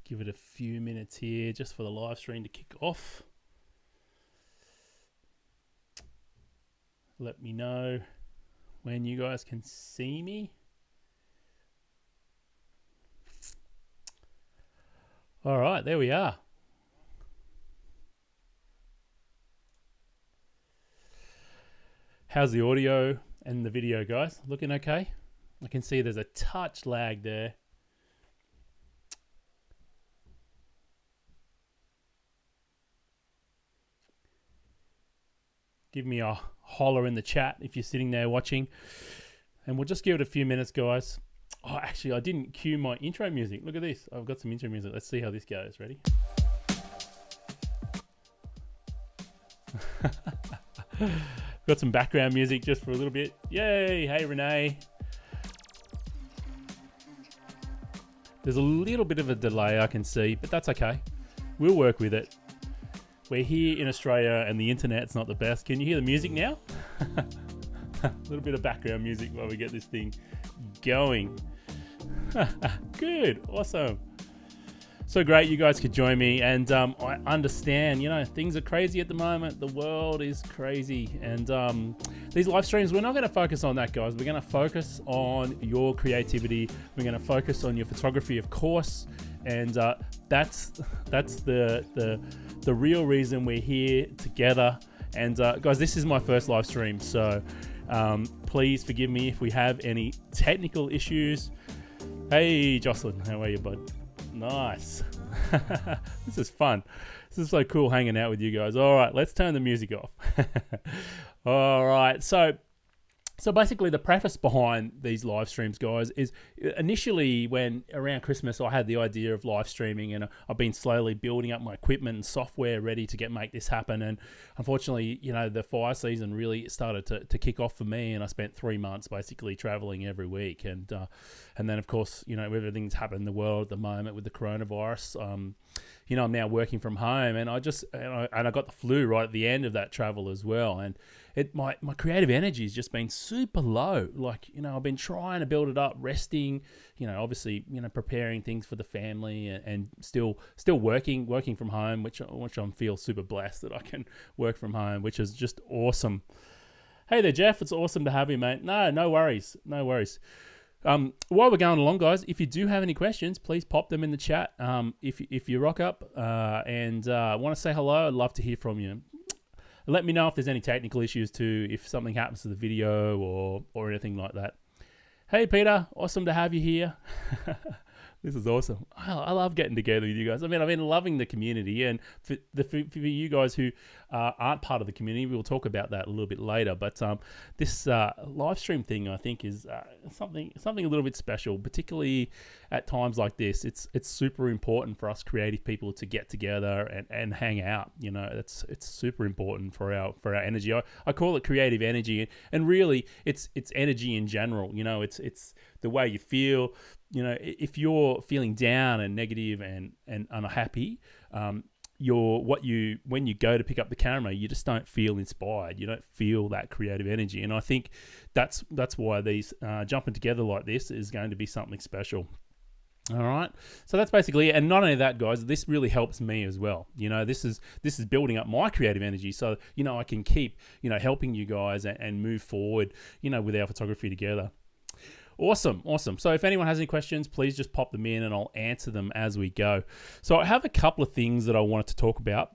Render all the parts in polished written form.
give it a few minutes here just for the live stream to kick off. Let me know when you guys can see me. All right, there we are. How's the audio and the video, guys? Looking okay? I can see there's a touch lag there. Give me a holler in the chat if you're sitting there watching. And we'll just give it a few minutes, guys. Oh, actually, I didn't cue my intro music. Look at this. I've got some intro music. Let's see how this goes. Ready? Got some background music just for a little bit. Yay! Hey, Renee. There's a little bit of a delay I can see, but that's okay. We'll work with it. We're here in Australia and the internet's not the best. Can you hear the music now? A little bit of background music while we get this thing going. Good. Awesome. So great you guys could join me, and I understand, you know, things are crazy at the moment. The world is crazy, and these live streams, we're not going to focus on that, guys. We're going to focus on your creativity. We're going to focus on your photography, of course, and that's the real reason we're here together. And guys, this is my first live stream, so please forgive me if we have any technical issues. Hey, Jocelyn, how are you, bud? Nice. This is fun. This is so cool hanging out with you guys. All right, let's turn the music off. All right, so basically the preface behind these live streams, guys, is initially when around Christmas I had the idea of live streaming, and I've been slowly building up my equipment and software ready to make this happen. And unfortunately, you know, the fire season really started to kick off for me, and I spent 3 months basically traveling every week. And then of course, you know, everything's happened in the world at the moment with the coronavirus. You know, I'm now working from home, and I got the flu right at the end of that travel as well. And my creative energy has just been super low. Like, you know, I've been trying to build it up, resting, you know, obviously, you know, preparing things for the family, and still working from home, which I feel super blessed that I can work from home, which is just awesome. Hey there, Jeff. It's awesome to have you, mate. No worries. No worries. While we're going along, guys, if you do have any questions, please pop them in the chat. If you rock up and want to say hello, I'd love to hear from you. Let me know if there's any technical issues too, if something happens to the video or anything like that. Hey, Peter, awesome to have you here. This is awesome. I love getting together with you guys. I mean, I've been loving the community, and for you guys who aren't part of the community, we'll talk about that a little bit later. But this live stream thing, I think, is something a little bit special, particularly at times like this. It's super important for us creative people to get together and hang out. You know, it's super important for our energy. I call it creative energy, and really, it's energy in general. You know, it's the way you feel. You know, if you're feeling down and negative and unhappy, when you go to pick up the camera, you just don't feel inspired. You don't feel that creative energy, and I think that's why these jumping together like this is going to be something special. All right, so that's basically it. And not only that, guys, this really helps me as well. You know, this is building up my creative energy, so you know I can keep helping you guys and move forward. You know, with our photography together. Awesome. So if anyone has any questions, please just pop them in and I'll answer them as we go. So I have a couple of things that I wanted to talk about.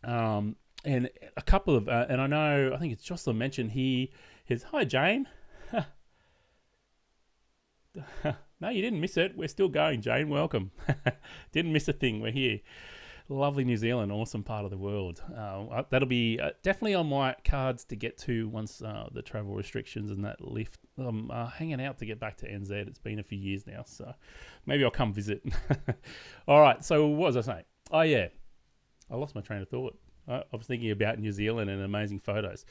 And a couple of, and I think it's Jocelyn mentioned here, hi, Jane. No, you didn't miss it. We're still going, Jane. Welcome. Didn't miss a thing. We're here. Lovely New Zealand, awesome part of the world. That'll be definitely on my cards to get to once the travel restrictions and that lift. I'm hanging out to get back to NZ. It's been a few years now, so maybe I'll come visit. All right, so what was I saying? Oh, yeah. I lost my train of thought. I was thinking about New Zealand and amazing photos.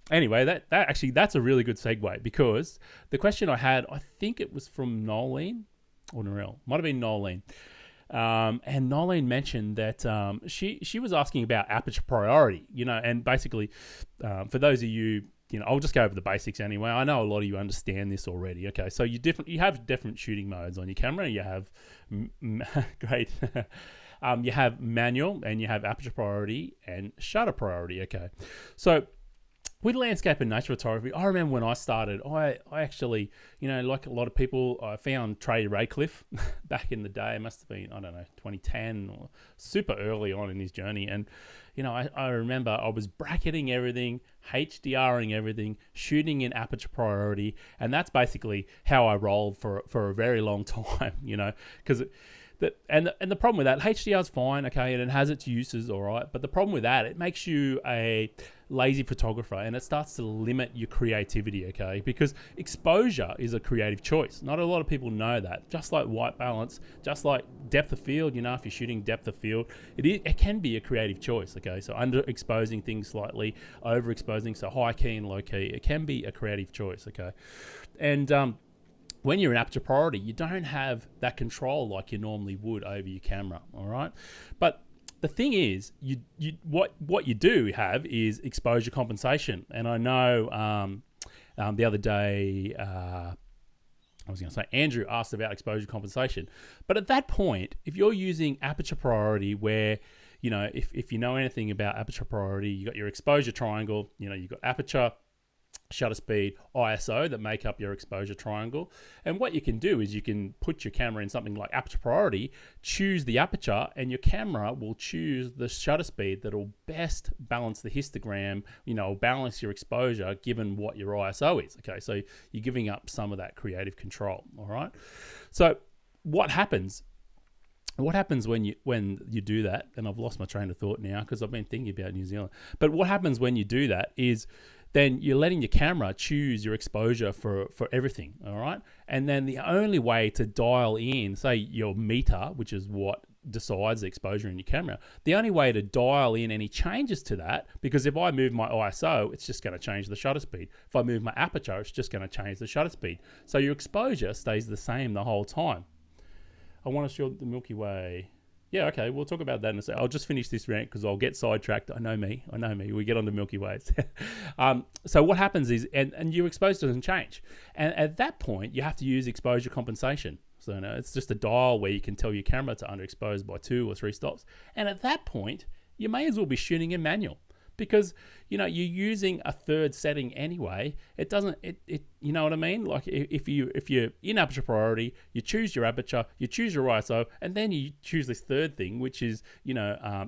Anyway, that's a really good segue, because the question I had, I think it was from Nolene or Narelle. Might have been Nolene. And Nolene mentioned that she was asking about Aperture Priority, and basically for those of you I'll just go over the basics anyway. I know a lot of you understand this already. Okay, so you have different shooting modes on your camera. You have great. You have manual, and you have aperture priority and shutter priority. Okay, so with landscape and nature photography, I remember when I started, I actually, like a lot of people, I found Trey Raycliffe back in the day. It must have been, 2010 or super early on in his journey. And, I remember I was bracketing everything, HDRing everything, shooting in aperture priority. And that's basically how I rolled for a very long time, because the problem with that, HDR is fine, okay, and it has its uses, all right. But the problem with that, it makes you a lazy photographer, and it starts to limit your creativity, okay? Because exposure is a creative choice. Not a lot of people know that. Just like white balance, just like depth of field, if you're shooting depth of field, it can be a creative choice, okay? So underexposing things slightly, overexposing, so high key and low key, it can be a creative choice, okay? And when you're in aperture priority, you don't have that control like you normally would over your camera, all right? But the thing is, what you do have is exposure compensation. And I know the other day, I was going to say, Andrew asked about exposure compensation. But at that point, if you're using aperture priority where, if you know anything about aperture priority, you got your exposure triangle, you've got aperture, shutter speed, ISO that make up your exposure triangle. And what you can do is you can put your camera in something like aperture priority, choose the aperture, and your camera will choose the shutter speed that will best balance the histogram, balance your exposure given what your ISO is. Okay, so you're giving up some of that creative control, all right? So what happens when you do that, and I've lost my train of thought now because I've been thinking about New Zealand, but what happens when you do that is then you're letting your camera choose your exposure for everything, all right? And then the only way to dial in, say, your meter, which is what decides the exposure in your camera, the only way to dial in any changes to that, because if I move my ISO, it's just going to change the shutter speed. If I move my aperture, it's just going to change the shutter speed. So your exposure stays the same the whole time. I want to show the Milky Way. Yeah, okay, we'll talk about that in a second. I'll just finish this rant because I'll get sidetracked. I know me. We get on the Milky Ways. So what happens is, and your exposure doesn't change. And at that point, you have to use exposure compensation. So it's just a dial where you can tell your camera to underexpose by 2 or 3 stops. And at that point, you may as well be shooting in manual. Because, you're using a third setting anyway. It doesn't, you know what I mean? Like if you're in aperture priority, you choose your aperture, you choose your ISO, and then you choose this third thing, which is,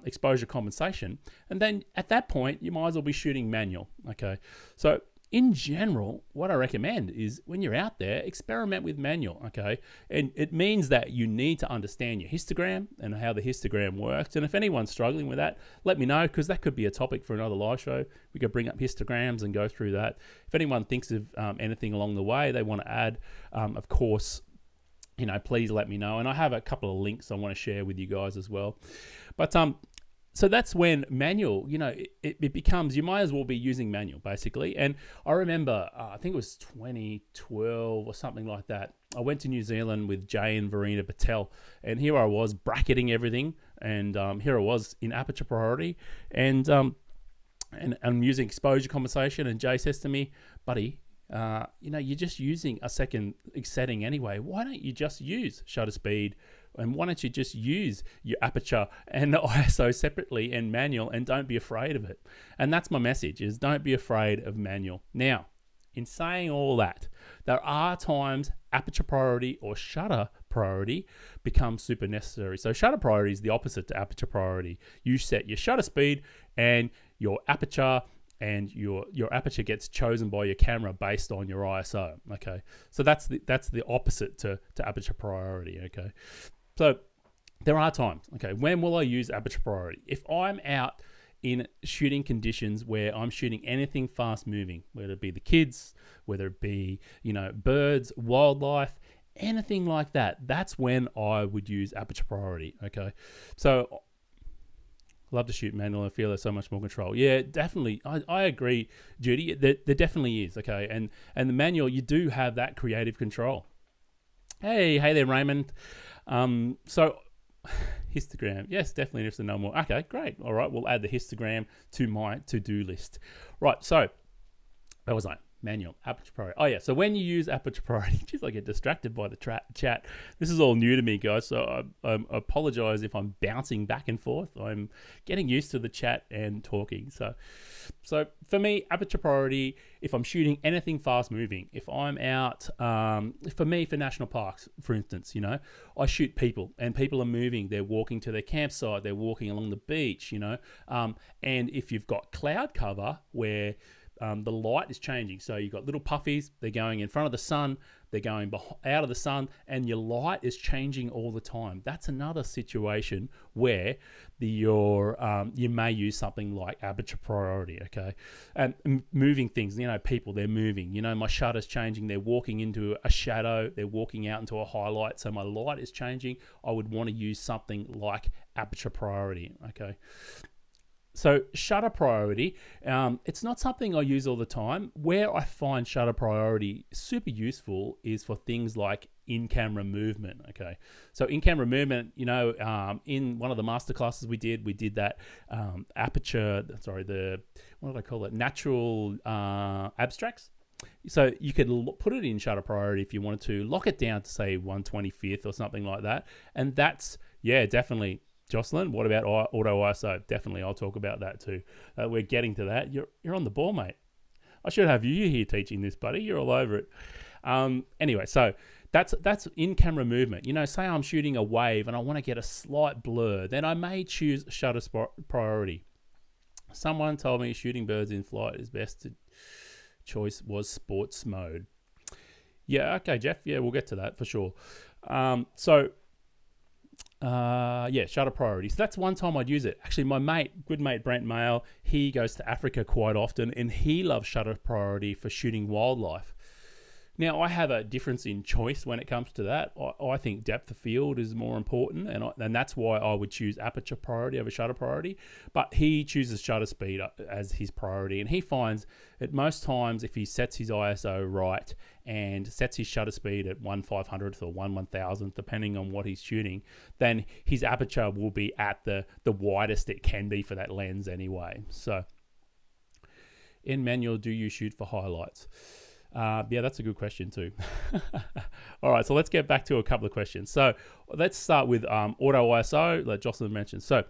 exposure compensation. And then at that point, you might as well be shooting manual. Okay. So in general, what I recommend is when you're out there, experiment with manual, okay? And it means that you need to understand your histogram and how the histogram works. And if anyone's struggling with that, let me know, because that could be a topic for another live show. We could bring up histograms and go through that. If anyone thinks of anything along the way they want to add, of course, please let me know. And I have a couple of links I want to share with you guys as well. But so that's when manual, it becomes, you might as well be using manual, basically. And I remember, I think it was 2012 or something like that. I went to New Zealand with Jay and Verena Patel, and here I was bracketing everything. And here I was in aperture priority. And I'm using exposure compensation. And Jay says to me, buddy, you're just using a second setting anyway. Why don't you just use shutter speed? And why don't you just use your aperture and the ISO separately and manual, and don't be afraid of it? And that's my message, is don't be afraid of manual. Now, in saying all that, there are times aperture priority or shutter priority becomes super necessary. So shutter priority is the opposite to aperture priority. You set your shutter speed and your aperture, and your aperture gets chosen by your camera based on your ISO. Okay, so that's the opposite to aperture priority. Okay, so there are times. Okay, when will I use aperture priority? If I'm out in shooting conditions where I'm shooting anything fast moving, whether it be the kids, whether it be birds, wildlife, anything like that, that's when I would use aperture priority. Okay, so love to shoot manual. I feel there's so much more control. Yeah, definitely. I agree, Judy. There definitely is. Okay, and the manual, you do have that creative control. Hey there, Raymond. So histogram, yes, definitely interested to know more. Okay, great. All right, we'll add the histogram to my to-do list. Right. So That was manual, Aperture Priority. Oh yeah, so when you use Aperture Priority, just I get distracted by the chat. This is all new to me, guys, so I apologize if I'm bouncing back and forth. I'm getting used to the chat and talking. So for me, Aperture Priority, if I'm shooting anything fast moving, if I'm out, for me, for national parks, for instance, I shoot people, and people are moving. They're walking to their campsite. They're walking along the beach, and if you've got cloud cover where the light is changing. So you've got little puffies, they're going in front of the sun, they're going out of the sun, and your light is changing all the time. That's another situation where you may use something like Aperture Priority, okay? And moving things, people, they're moving. My shutter's changing, they're walking into a shadow, they're walking out into a highlight, so my light is changing. I would want to use something like Aperture Priority, okay? So shutter priority, it's not something I use all the time. Where I find shutter priority super useful is for things like in-camera movement, okay? So in-camera movement, in one of the masterclasses we did that what did I call it? Natural abstracts. So you could put it in shutter priority if you wanted to, lock it down to say 1/25th or something like that. And that's, definitely. Jocelyn, what about auto ISO? Definitely, I'll talk about that too. We're getting to that. You're on the ball, mate. I should have you here teaching this, buddy. You're all over it. Anyway, so that's in-camera movement. Say I'm shooting a wave and I want to get a slight blur, then I may choose shutter priority. Someone told me shooting birds in flight is best. Choice was sports mode. Yeah, okay, Jeff. Yeah, we'll get to that for sure. Shutter priority. So that's one time I'd use it. Actually, my good mate Brent Mail, he goes to Africa quite often, and he loves shutter priority for shooting wildlife. Now, I have a difference in choice when it comes to that. I think depth of field is more important, and that's why I would choose Aperture Priority over Shutter Priority. But he chooses shutter speed as his priority, and he finds that most times if he sets his ISO right and sets his shutter speed at 1/500th or 1/1000th, depending on what he's shooting, then his aperture will be at the widest it can be for that lens anyway. So in manual, do you shoot for highlights? That's a good question too. All right, so let's get back to a couple of questions. So let's start with auto ISO, like Jocelyn mentioned. So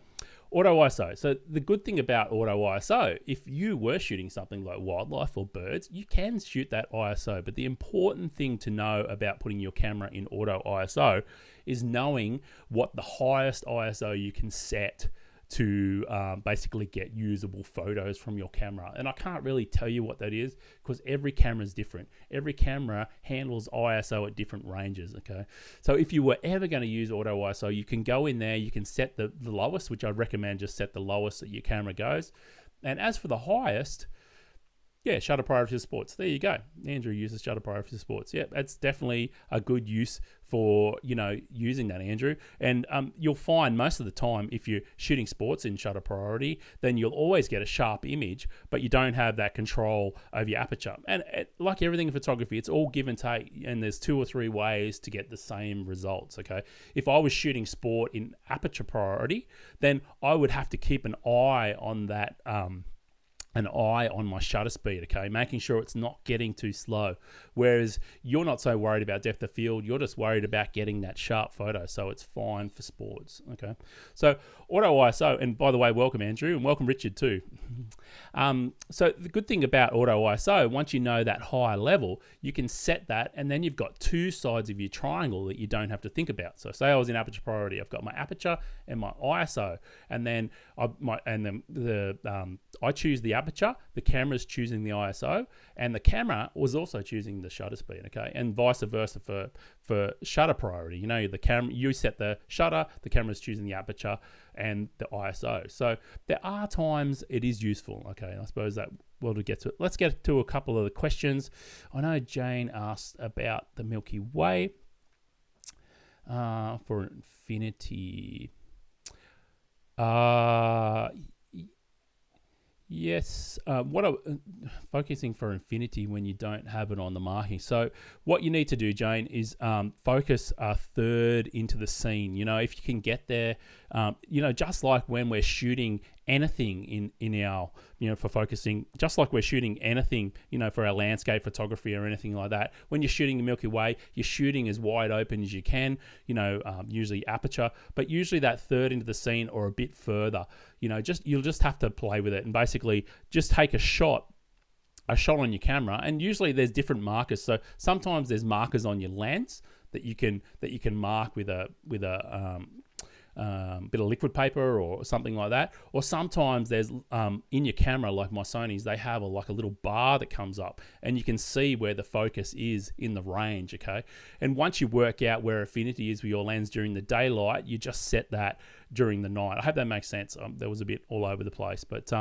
auto ISO. So the good thing about auto ISO, if you were shooting something like wildlife or birds, you can shoot that ISO. But the important thing to know about putting your camera in auto ISO is knowing what the highest ISO you can set to basically get usable photos from your camera. And I can't really tell you what that is because every camera is different. Every camera handles ISO at different ranges, okay? So if you were ever going to use auto ISO, you can go in there, you can set the lowest, which I'd recommend just set the lowest that your camera goes. And as for the highest, shutter priority for sports. There you go. Andrew uses shutter priority for sports. Yeah, that's definitely a good use for, using that, Andrew. And you'll find most of the time if you're shooting sports in shutter priority, then you'll always get a sharp image, but you don't have that control over your aperture. And like everything in photography, it's all give and take, and there's 2 or 3 ways to get the same results, okay? If I was shooting sport in aperture priority, then I would have to keep an eye on that, my shutter speed, okay? Making sure it's not getting too slow. Whereas you're not so worried about depth of field, you're just worried about getting that sharp photo, so it's fine for sports, okay? So auto ISO, and by the way, welcome Andrew, and welcome Richard too. So the good thing about auto ISO, once you know that higher level, you can set that, and then you've got 2 sides of your triangle that you don't have to think about. So say I was in aperture priority, I've got my aperture and my ISO, and then I choose the aperture, the camera's choosing the ISO, and the camera was also choosing the shutter speed, okay? And vice versa for shutter priority. The camera, you set the shutter, the camera's choosing the aperture and the ISO. So there are times it is useful, okay? I suppose that we'll get to it. Let's get to a couple of the questions. I know Jane asked about the Milky Way for infinity. Yes, focusing for infinity when you don't have it on the marking. So what you need to do, Jane, is focus a third into the scene. If you can get there, just like when we're shooting anything in our, for focusing, just like we're shooting anything, for our landscape photography or anything like that. When you're shooting the Milky Way, you're shooting as wide open as you can, usually aperture, but usually that third into the scene or a bit further, you'll just have to play with it and basically just take a shot on your camera. And usually there's different markers. So sometimes there's markers on your lens that you can mark with a bit of liquid paper or something like that. Or sometimes there's in your camera, like my Sony's, they have a little bar that comes up and you can see where the focus is in the range. Okay, and once you work out where affinity is with your lens during the daylight, you just set that during the night. I hope that makes sense. That was a bit all over the place, but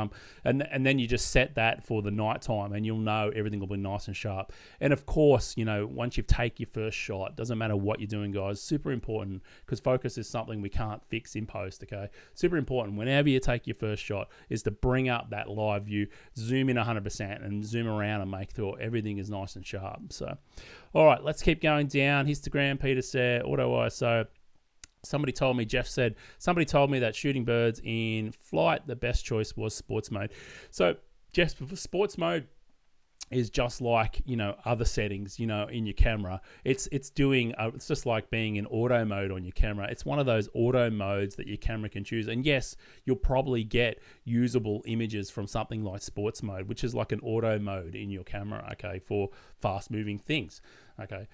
and then you just set that for the nighttime, and you'll know everything will be nice and sharp. And of course, once you take your first shot, doesn't matter what you're doing, guys. Super important, because focus is something we can't fix in post. Okay, super important. Whenever you take your first shot, is to bring up that live view, zoom in 100%, and zoom around and make sure everything is nice and sharp. So, all right, let's keep going down. Histogram, Peter said, auto ISO. Somebody told me that shooting birds in flight, the best choice was sports mode. So, Jeff, sports mode is just like, other settings, in your camera. It's just like being in auto mode on your camera. It's one of those auto modes that your camera can choose. And yes, you'll probably get usable images from something like sports mode, which is like an auto mode in your camera, okay, for fast moving things, okay.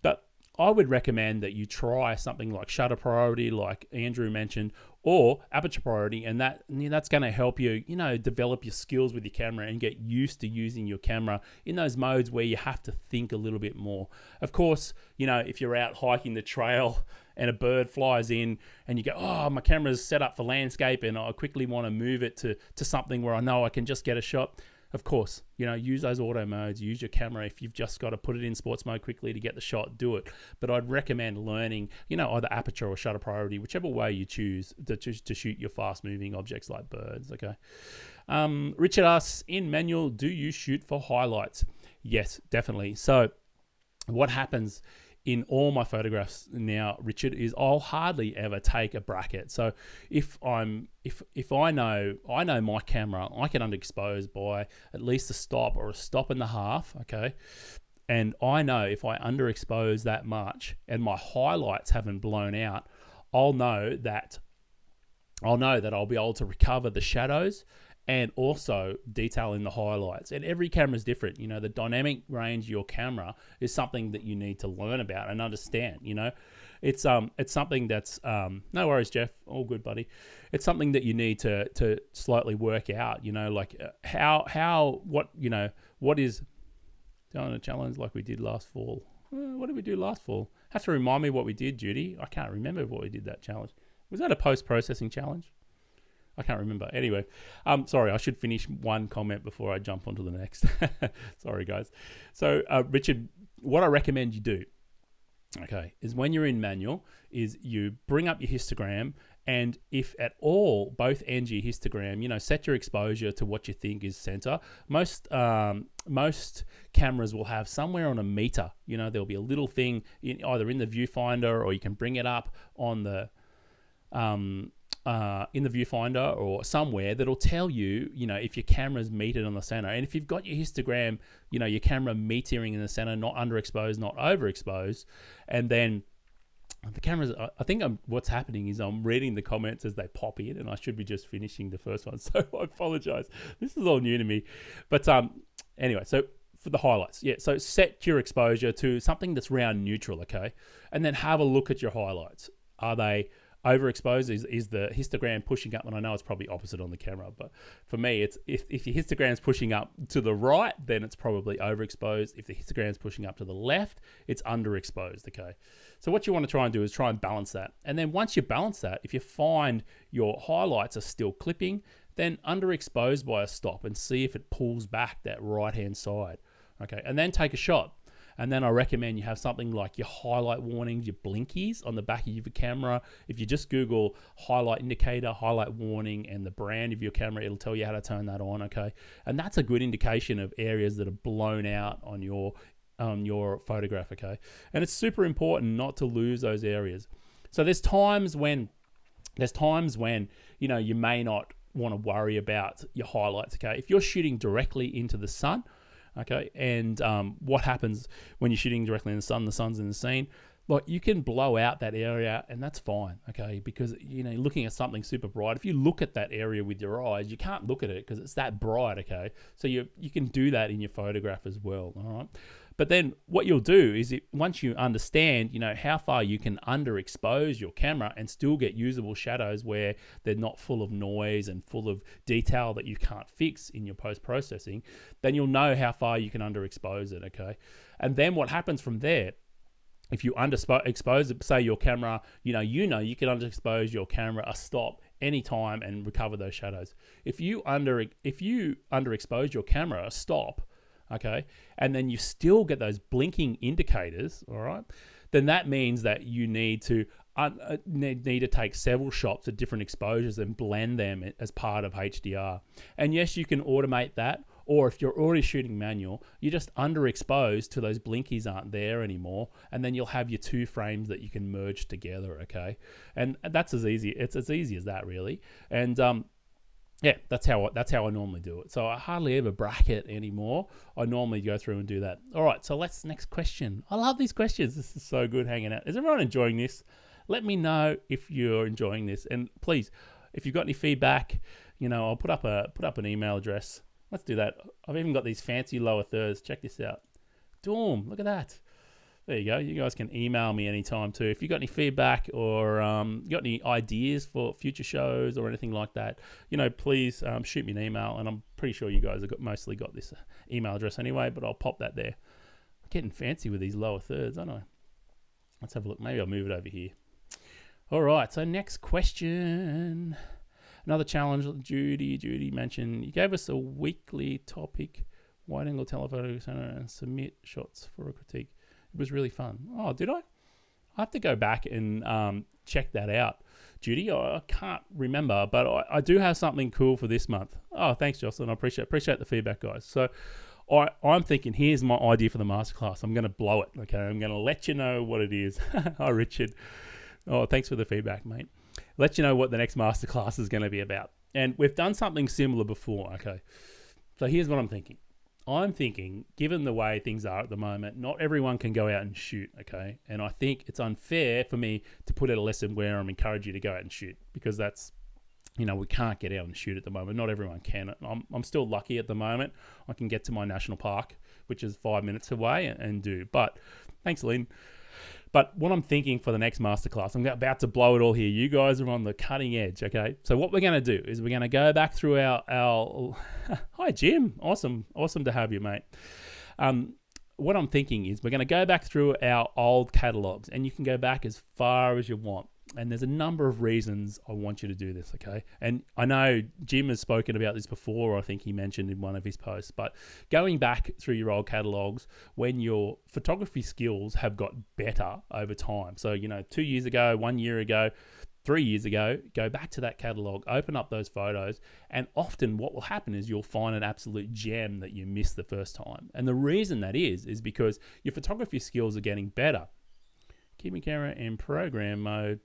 But I would recommend that you try something like shutter priority, like Andrew mentioned, or aperture priority, and that's going to help you, develop your skills with your camera and get used to using your camera in those modes where you have to think a little bit more. Of course, if you're out hiking the trail and a bird flies in and you go, oh, my camera's set up for landscape and I quickly want to move it to something where I know I can just get a shot. Of course, use those auto modes, use your camera. If you've just got to put it in sports mode quickly to get the shot, do it. But I'd recommend learning, either aperture or shutter priority, whichever way you choose to shoot your fast moving objects like birds, okay? Richard asks, in manual, do you shoot for highlights? Yes, definitely. So what happens in all my photographs now, Richard, is I'll hardly ever take a bracket. So if I know my camera, I can underexpose by at least a stop or a stop and a half, okay? And I know if I underexpose that much and my highlights haven't blown out, I'll know that I'll be able to recover the shadows and also detail in the highlights. And every camera is different. The dynamic range of your camera is something that you need to learn about and understand. It's something that's no worries, Jeff, all good, buddy. It's something that you need to slightly work out. What is doing a challenge like we did last fall. What did we do last fall? Have to remind me what we did, Judy. I can't remember what we did that challenge. Was that a post-processing challenge? I can't remember. Anyway, sorry, I should finish one comment before I jump onto the next. Sorry, guys. So, Richard, what I recommend you do, okay, is when you're in manual, is you bring up your histogram, and if at all, both ends of your histogram, set your exposure to what you think is center. Most cameras will have somewhere on a meter, there'll be a little thing either in the viewfinder, or you can bring it up on the in the viewfinder or somewhere that'll tell you, if your camera's metered on the center. And if you've got your histogram, your camera metering in the center, not underexposed, not overexposed, and then the cameras, I think what's happening is I'm reading the comments as they pop in, and I should be just finishing the first one. So I apologize. This is all new to me. But anyway, so for the highlights, so set your exposure to something that's round neutral, okay? And then have a look at your highlights. Are they overexposed? Is the histogram pushing up? And I know it's probably opposite on the camera, but for me, it's if your histogram is pushing up to the right, then it's probably overexposed. If the histogram is pushing up to the left, it's underexposed, okay? So what you want to try and do is try and balance that. And then once you balance that, if you find your highlights are still clipping, then underexpose by a stop and see if it pulls back that right-hand side, okay? And then take a shot. And then I recommend you have something like your highlight warnings, your blinkies on the back of your camera. If you just Google highlight indicator, highlight warning, and the brand of your camera, it'll tell you how to turn that on, okay? And that's a good indication of areas that are blown out on your photograph, okay? And it's super important not to lose those areas. So there's times when you may not want to worry about your highlights, okay? If you're shooting directly into the sun, okay, and what happens when you're shooting directly in the sun's in the scene, like you can blow out that area and that's fine, okay? Because, you know, looking at something super bright, if you look at that area with your eyes, you can't look at it because it's that bright, okay? So you can do that in your photograph as well, all right? But then what you'll do is once you understand, you know, how far you can underexpose your camera and still get usable shadows where they're not full of noise and full of detail that you can't fix in your post-processing, then you'll know how far you can underexpose it, okay? And then what happens from there, if you underexpose it, say your camera, you can underexpose your camera a stop anytime and recover those shadows. If you underexpose your camera a stop, okay, and then you still get those blinking indicators, all right, then that means that you need to take several shots at different exposures and blend them as part of HDR. And yes, you can automate that, or if you're already shooting manual, you just underexpose till those blinkies aren't there anymore, and then you'll have your 2 frames that you can merge together, okay? And that's it's as easy as that, really. And yeah, that's how I normally do it. So I hardly ever bracket anymore. I normally go through and do that. All right, so next question. I love these questions. This is so good hanging out. Is everyone enjoying this? Let me know if you're enjoying this, and please, if you've got any feedback, you know, I'll put up an email address. Let's do that. I've even got these fancy lower thirds. Check this out. Boom! Look at that. There you go. You guys can email me anytime too. If you got any feedback or you got any ideas for future shows or anything like that, you know, please shoot me an email. And I'm pretty sure you guys have mostly got this email address anyway, but I'll pop that there. I'm getting fancy with these lower thirds, aren't I? Let's have a look. Maybe I'll move it over here. All right. So next question. Another challenge. Judy mentioned you gave us a weekly topic, wide angle telephoto center, and submit shots for a critique. It was really fun. Oh, did I? I have to go back and check that out, Judy. I can't remember, but I do have something cool for this month. Oh, thanks, Jocelyn. I appreciate the feedback, guys. So I'm thinking, here's my idea for the masterclass. I'm going to blow it, okay? I'm going to let you know what it is. Hi, Richard. Oh, thanks for the feedback, mate. Let you know what the next masterclass is going to be about. And we've done something similar before, okay? So here's what I'm thinking. I'm thinking, given the way things are at the moment, not everyone can go out and shoot, okay? And I think it's unfair for me to put out a lesson where I'm encouraging you to go out and shoot, because that's, you know, we can't get out and shoot at the moment. Not everyone can. I'm still lucky at the moment. I can get to my national park, which is 5 minutes away, and do. But thanks, Lynn. But what I'm thinking for the next masterclass, I'm about to blow it all here. You guys are on the cutting edge, okay? So what we're going to do is we're going to go back through our Hi, Jim. Awesome to have you, mate. What I'm thinking is we're going to go back through our old catalogs, and you can go back as far as you want. And there's a number of reasons I want you to do this, okay? And I know Jim has spoken about this before, I think he mentioned in one of his posts, but going back through your old catalogs when your photography skills have got better over time. So, you know, 2 years ago, 1 year ago, 3 years ago, go back to that catalog, open up those photos, and often what will happen is you'll find an absolute gem that you missed the first time. And the reason that is because your photography skills are getting better. Keeping camera in program mode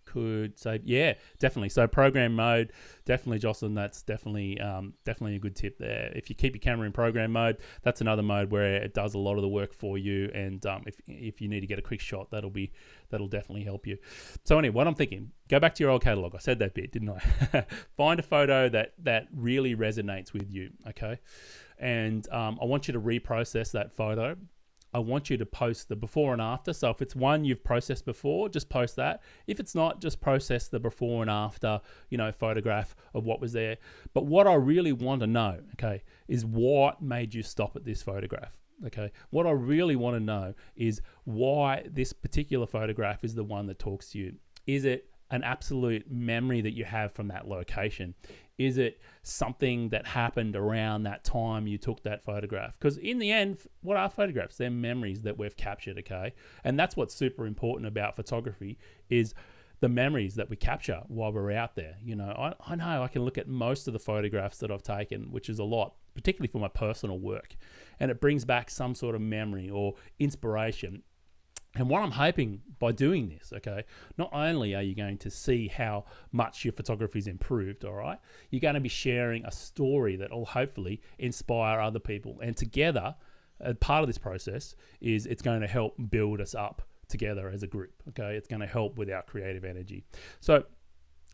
could say, yeah, definitely. So program mode, definitely, Jocelyn, that's definitely a good tip there. If you keep your camera in program mode, that's another mode where it does a lot of the work for you. And if you need to get a quick shot, that'll definitely help you. So anyway, what I'm thinking, go back to your old catalog. I said that bit, didn't I? Find a photo that really resonates with you, okay? And I want you to reprocess that photo. I want you to post the before and after. So if it's one you've processed before, just post that. If it's not, just process the before and after, you know, photograph of what was there. But what I really want to know, okay, is what made you stop at this photograph. Okay, what I really want to know is why this particular photograph is the one that talks to you. Is it an absolute memory that you have from that location? Is it something that happened around that time you took that photograph? Because in the end, what are photographs? They're memories that we've captured, okay? And that's what's super important about photography is the memories that we capture while we're out there. You know, I know I can look at most of the photographs that I've taken, which is a lot, particularly for my personal work, and it brings back some sort of memory or inspiration. And what I'm hoping by doing this, okay, not only are you going to see how much your photography is improved, all right, you're going to be sharing a story that will hopefully inspire other people. And together, part of this process is it's going to help build us up together as a group, okay? It's going to help with our creative energy. So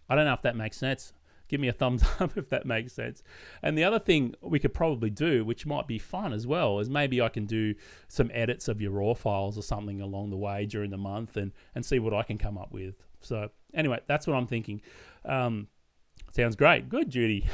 I don't know if that makes sense. Give me a thumbs up if that makes sense. And the other thing we could probably do, which might be fun as well, is maybe I can do some edits of your raw files or something along the way during the month and see what I can come up with. So anyway, that's what I'm thinking. Sounds great. Good, Judy.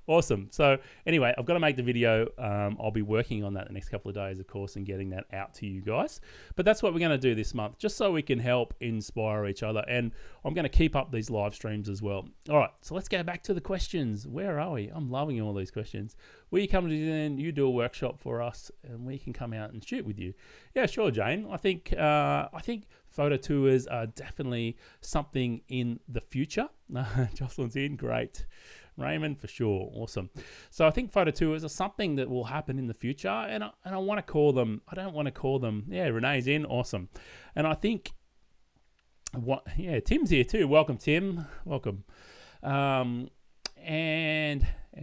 Awesome. So anyway, I've got to make the video. I'll be working on that the next couple of days, of course, and getting that out to you guys. But that's what we're going to do this month, just so we can help inspire each other. And I'm going to keep up these live streams as well. All right, so let's go back to the questions. Where are we? I'm loving all these questions. Will you come to Disneyland? You do a workshop for us, and we can come out and shoot with you. Yeah, sure, Jane. I think photo tours are definitely something in the future. Jocelyn's in, great. Raymond, for sure, awesome. So I think photo tours are something that will happen in the future, and I want to call them. I don't want to call them. Yeah, Renee's in, awesome. And I think Tim's here too. Welcome, Tim. Welcome. And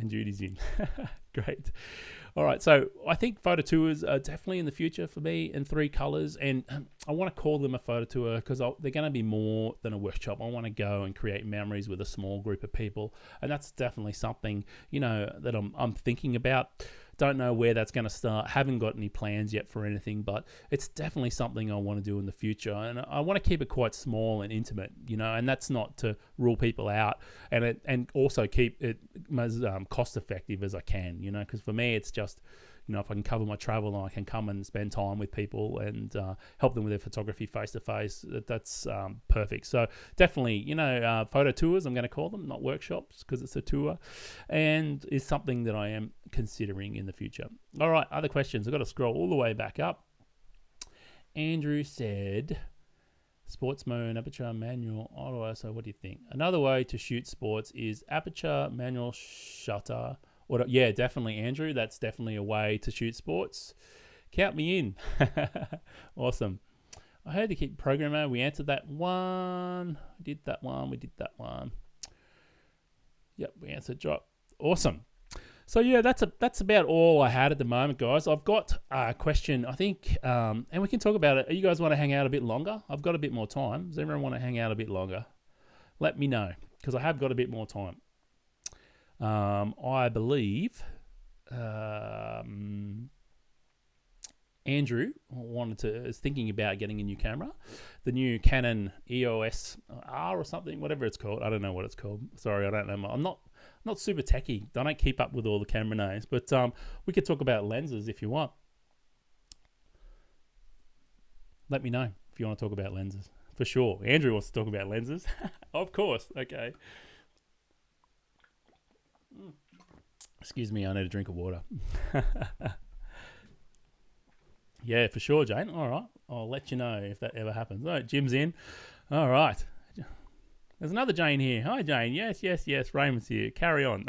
Judy's in. Great. All right, so I think photo tours are definitely in the future for me in 3 colors, and I want to call them a photo tour because they're going to be more than a workshop. I want to go and create memories with a small group of people, and that's definitely something, you know, that I'm thinking about. Don't know where that's going to start. Haven't got any plans yet for anything, but it's definitely something I want to do in the future. And I want to keep it quite small and intimate, you know, and that's not to rule people out, and also keep it as cost effective as I can, you know, because for me, it's just, you know, if I can cover my travel and I can come and spend time with people and help them with their photography face to face, that's perfect. So definitely, you know, photo tours, I'm going to call them, not workshops, because it's a tour, and is something that I am considering in the future. All right, other questions. I've got to scroll all the way back up. Andrew said, sports mode, aperture, manual, auto. So what do you think? Another way to shoot sports is aperture, manual, shutter. Yeah, definitely, Andrew. That's definitely a way to shoot sports. Count me in. Awesome. I heard the keep programmer. We answered that one. We did that one. Yep, we answered drop. Awesome. So yeah, that's about all I had at the moment, guys. I've got a question, I think, and we can talk about it. You guys want to hang out a bit longer? I've got a bit more time. Does everyone want to hang out a bit longer? Let me know, because I have got a bit more time. I believe Andrew is thinking about getting a new camera, the new Canon EOS R or something, whatever it's called. I don't know what it's called. Sorry, I don't know. I'm not super techie. I don't keep up with all the camera names, but we could talk about lenses if you want. Let me know if you want to talk about lenses. For sure. Andrew wants to talk about lenses. Of course. Okay. Excuse me, I need a drink of water. Yeah, for sure, Jane. All right. I'll let you know if that ever happens. All right, Jim's in. All right. There's another Jane here. Hi, Jane. Yes. Raymond's here. Carry on.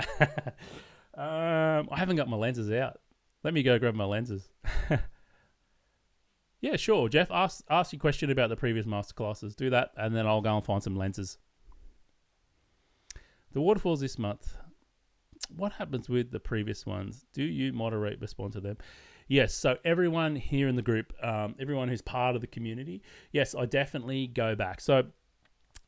I haven't got my lenses out. Let me go grab my lenses. Yeah, sure. Jeff, ask your question about the previous masterclasses. Do that, and then I'll go and find some lenses. The waterfalls this month. What happens with the previous ones? Do you moderate, respond to them? Yes, so everyone here in the group, everyone who's part of the community, yes, I definitely go back. So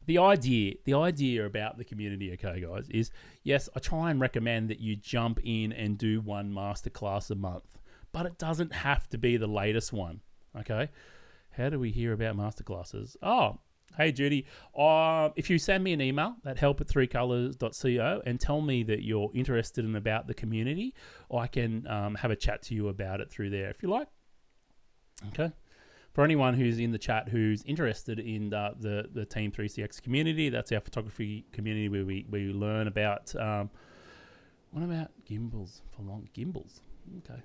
the idea about the community, okay, guys, is yes, I try and recommend that you jump in and do one masterclass a month, but it doesn't have to be the latest one, okay? How do we hear about masterclasses? Oh, hey, Judy, if you send me an email at help@3colors.co and tell me that you're interested in about the community, I can have a chat to you about it through there if you like. Okay. For anyone who's in the chat who's interested in the Team 3CX community, that's our photography community where we learn about, what about gimbals for long? Gimbals. Okay.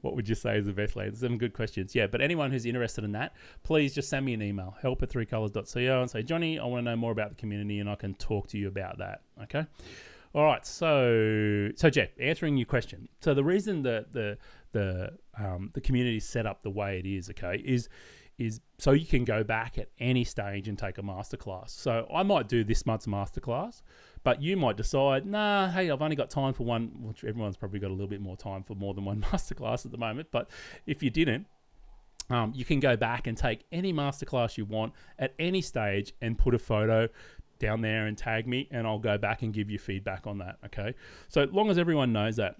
What would you say is the best lens? Some good questions. Yeah, but anyone who's interested in that, please just send me an email, help@3colors.co, and say, Johnny, I want to know more about the community and I can talk to you about that. Okay? All right, so Jeff, answering your question. So the reason that the community is set up the way it is, okay, is so you can go back at any stage and take a masterclass. So I might do this month's masterclass, but you might decide, nah, hey, I've only got time for one, which everyone's probably got a little bit more time for more than one masterclass at the moment. But if you didn't, you can go back and take any masterclass you want at any stage and put a photo down there and tag me, and I'll go back and give you feedback on that, okay? So long as everyone knows that.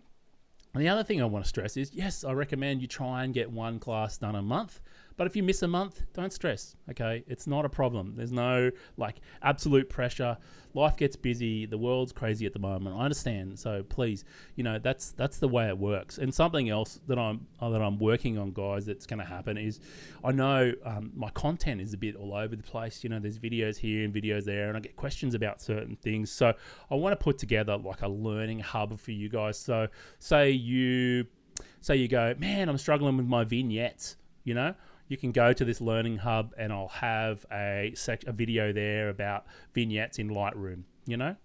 And the other thing I want to stress is, yes, I recommend you try and get one class done a month, but if you miss a month, don't stress, okay? It's not a problem. There's no absolute pressure. Life gets busy. The world's crazy at the moment. I understand. So please, that's the way it works. And something else that I'm working on, guys, that's going to happen is, I know my content is a bit all over the place. There's videos here and videos there, and I get questions about certain things. So I want to put together a learning hub for you guys. So say you go, man, I'm struggling with my vignettes, you can go to this learning hub and I'll have a video there about vignettes in Lightroom,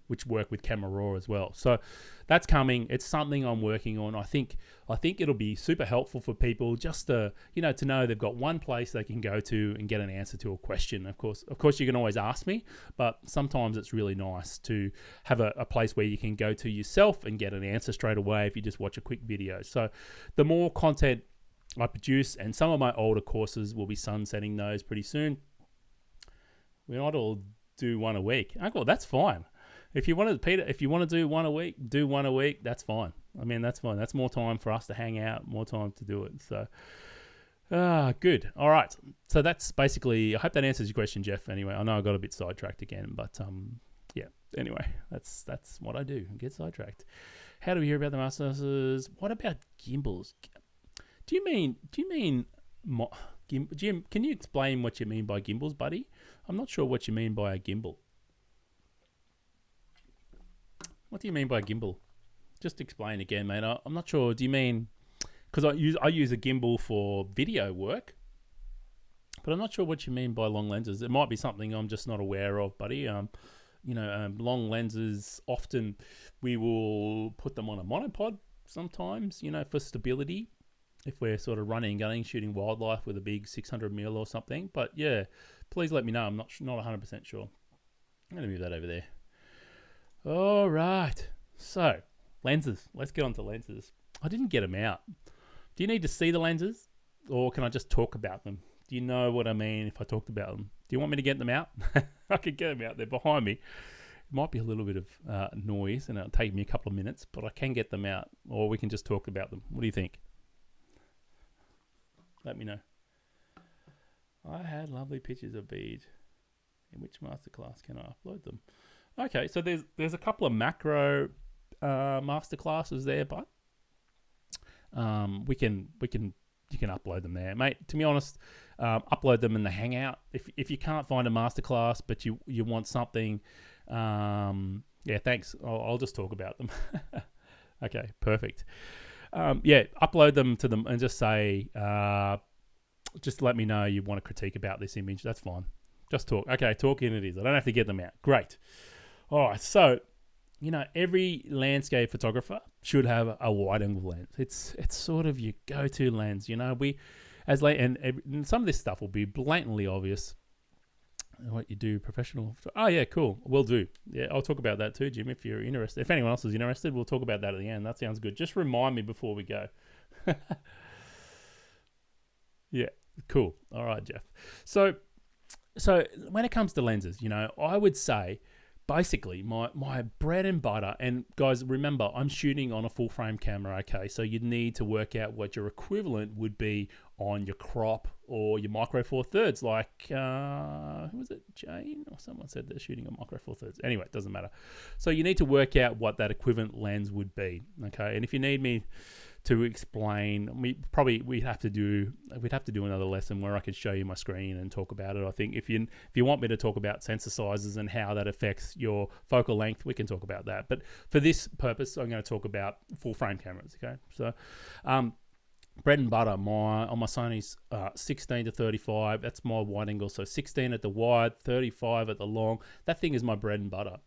which work with Camera Raw as well. So that's coming. It's something I'm working on. I think it'll be super helpful for people just to know they've got one place they can go to and get an answer to a question. Of course, you can always ask me, but sometimes it's really nice to have a place where you can go to yourself and get an answer straight away if you just watch a quick video. So the more content I produce, and some of my older courses will be sunsetting those pretty soon. We might all do one a week. Uncle, that's fine. If you want to do one a week, do one a week. That's fine. That's fine. That's more time for us to hang out, more time to do it. So, good. All right. So that's basically, I hope that answers your question, Jeff. Anyway, I know I got a bit sidetracked again, but yeah. Anyway, that's what I do. I get sidetracked. How do we hear about the masters? What about gimbals? Do you mean, Jim, can you explain what you mean by gimbals, buddy? I'm not sure what you mean by a gimbal. What do you mean by a gimbal? Just explain again, mate. I'm not sure. Do you mean, because I use a gimbal for video work, but I'm not sure what you mean by long lenses. It might be something I'm just not aware of, buddy. Long lenses, often we will put them on a monopod sometimes, for stability. If we're sort of running and gunning, shooting wildlife with a big 600mm or something. But yeah, please let me know. I'm not 100% sure. I'm going to move that over there. All right. So, lenses. Let's get on to lenses. I didn't get them out. Do you need to see the lenses? Or can I just talk about them? Do you know what I mean if I talked about them? Do you want me to get them out? I could get them out. They're behind me. It might be a little bit of noise and it'll take me a couple of minutes, but I can get them out. Or we can just talk about them. What do you think? Let me know. I had lovely pictures of beads. In which masterclass can I upload them? Okay, so there's a couple of macro masterclasses there, but you can upload them there, mate. To be honest, upload them in the Hangout. If you can't find a masterclass, but you want something, yeah, thanks. I'll just talk about them. Okay, perfect. Upload them to them and just say, just let me know you want to critique about this image. That's fine. Just talk. Okay, talking it is. I don't have to get them out. Great. All right. So, every landscape photographer should have a wide angle lens. It's sort of your go-to lens. And some of this stuff will be blatantly obvious. What you do, professional. Oh yeah, cool. Will do. Yeah, I'll talk about that too, Jim. If you're interested, if anyone else is interested, we'll talk about that at the end. That sounds good. Just remind me before we go. Yeah, cool. All right, Jeff. So when it comes to lenses, I would say basically my bread and butter. And guys, remember, I'm shooting on a full frame camera. Okay, so you'd need to work out what your equivalent would be on your crop or your micro four thirds, like who was it, Jane or someone said they're shooting a micro four thirds. Anyway, it doesn't matter. So you need to work out what that equivalent lens would be. Okay, and if you need me to explain, we'd have to do another lesson where I could show you my screen and talk about it. I think if you want me to talk about sensor sizes and how that affects your focal length, we can talk about that. But for this purpose, I'm going to talk about full frame cameras. Okay, so bread and butter, on my Sony's 16 to 35. That's my wide angle. So 16 at the wide, 35 at the long. That thing is my bread and butter.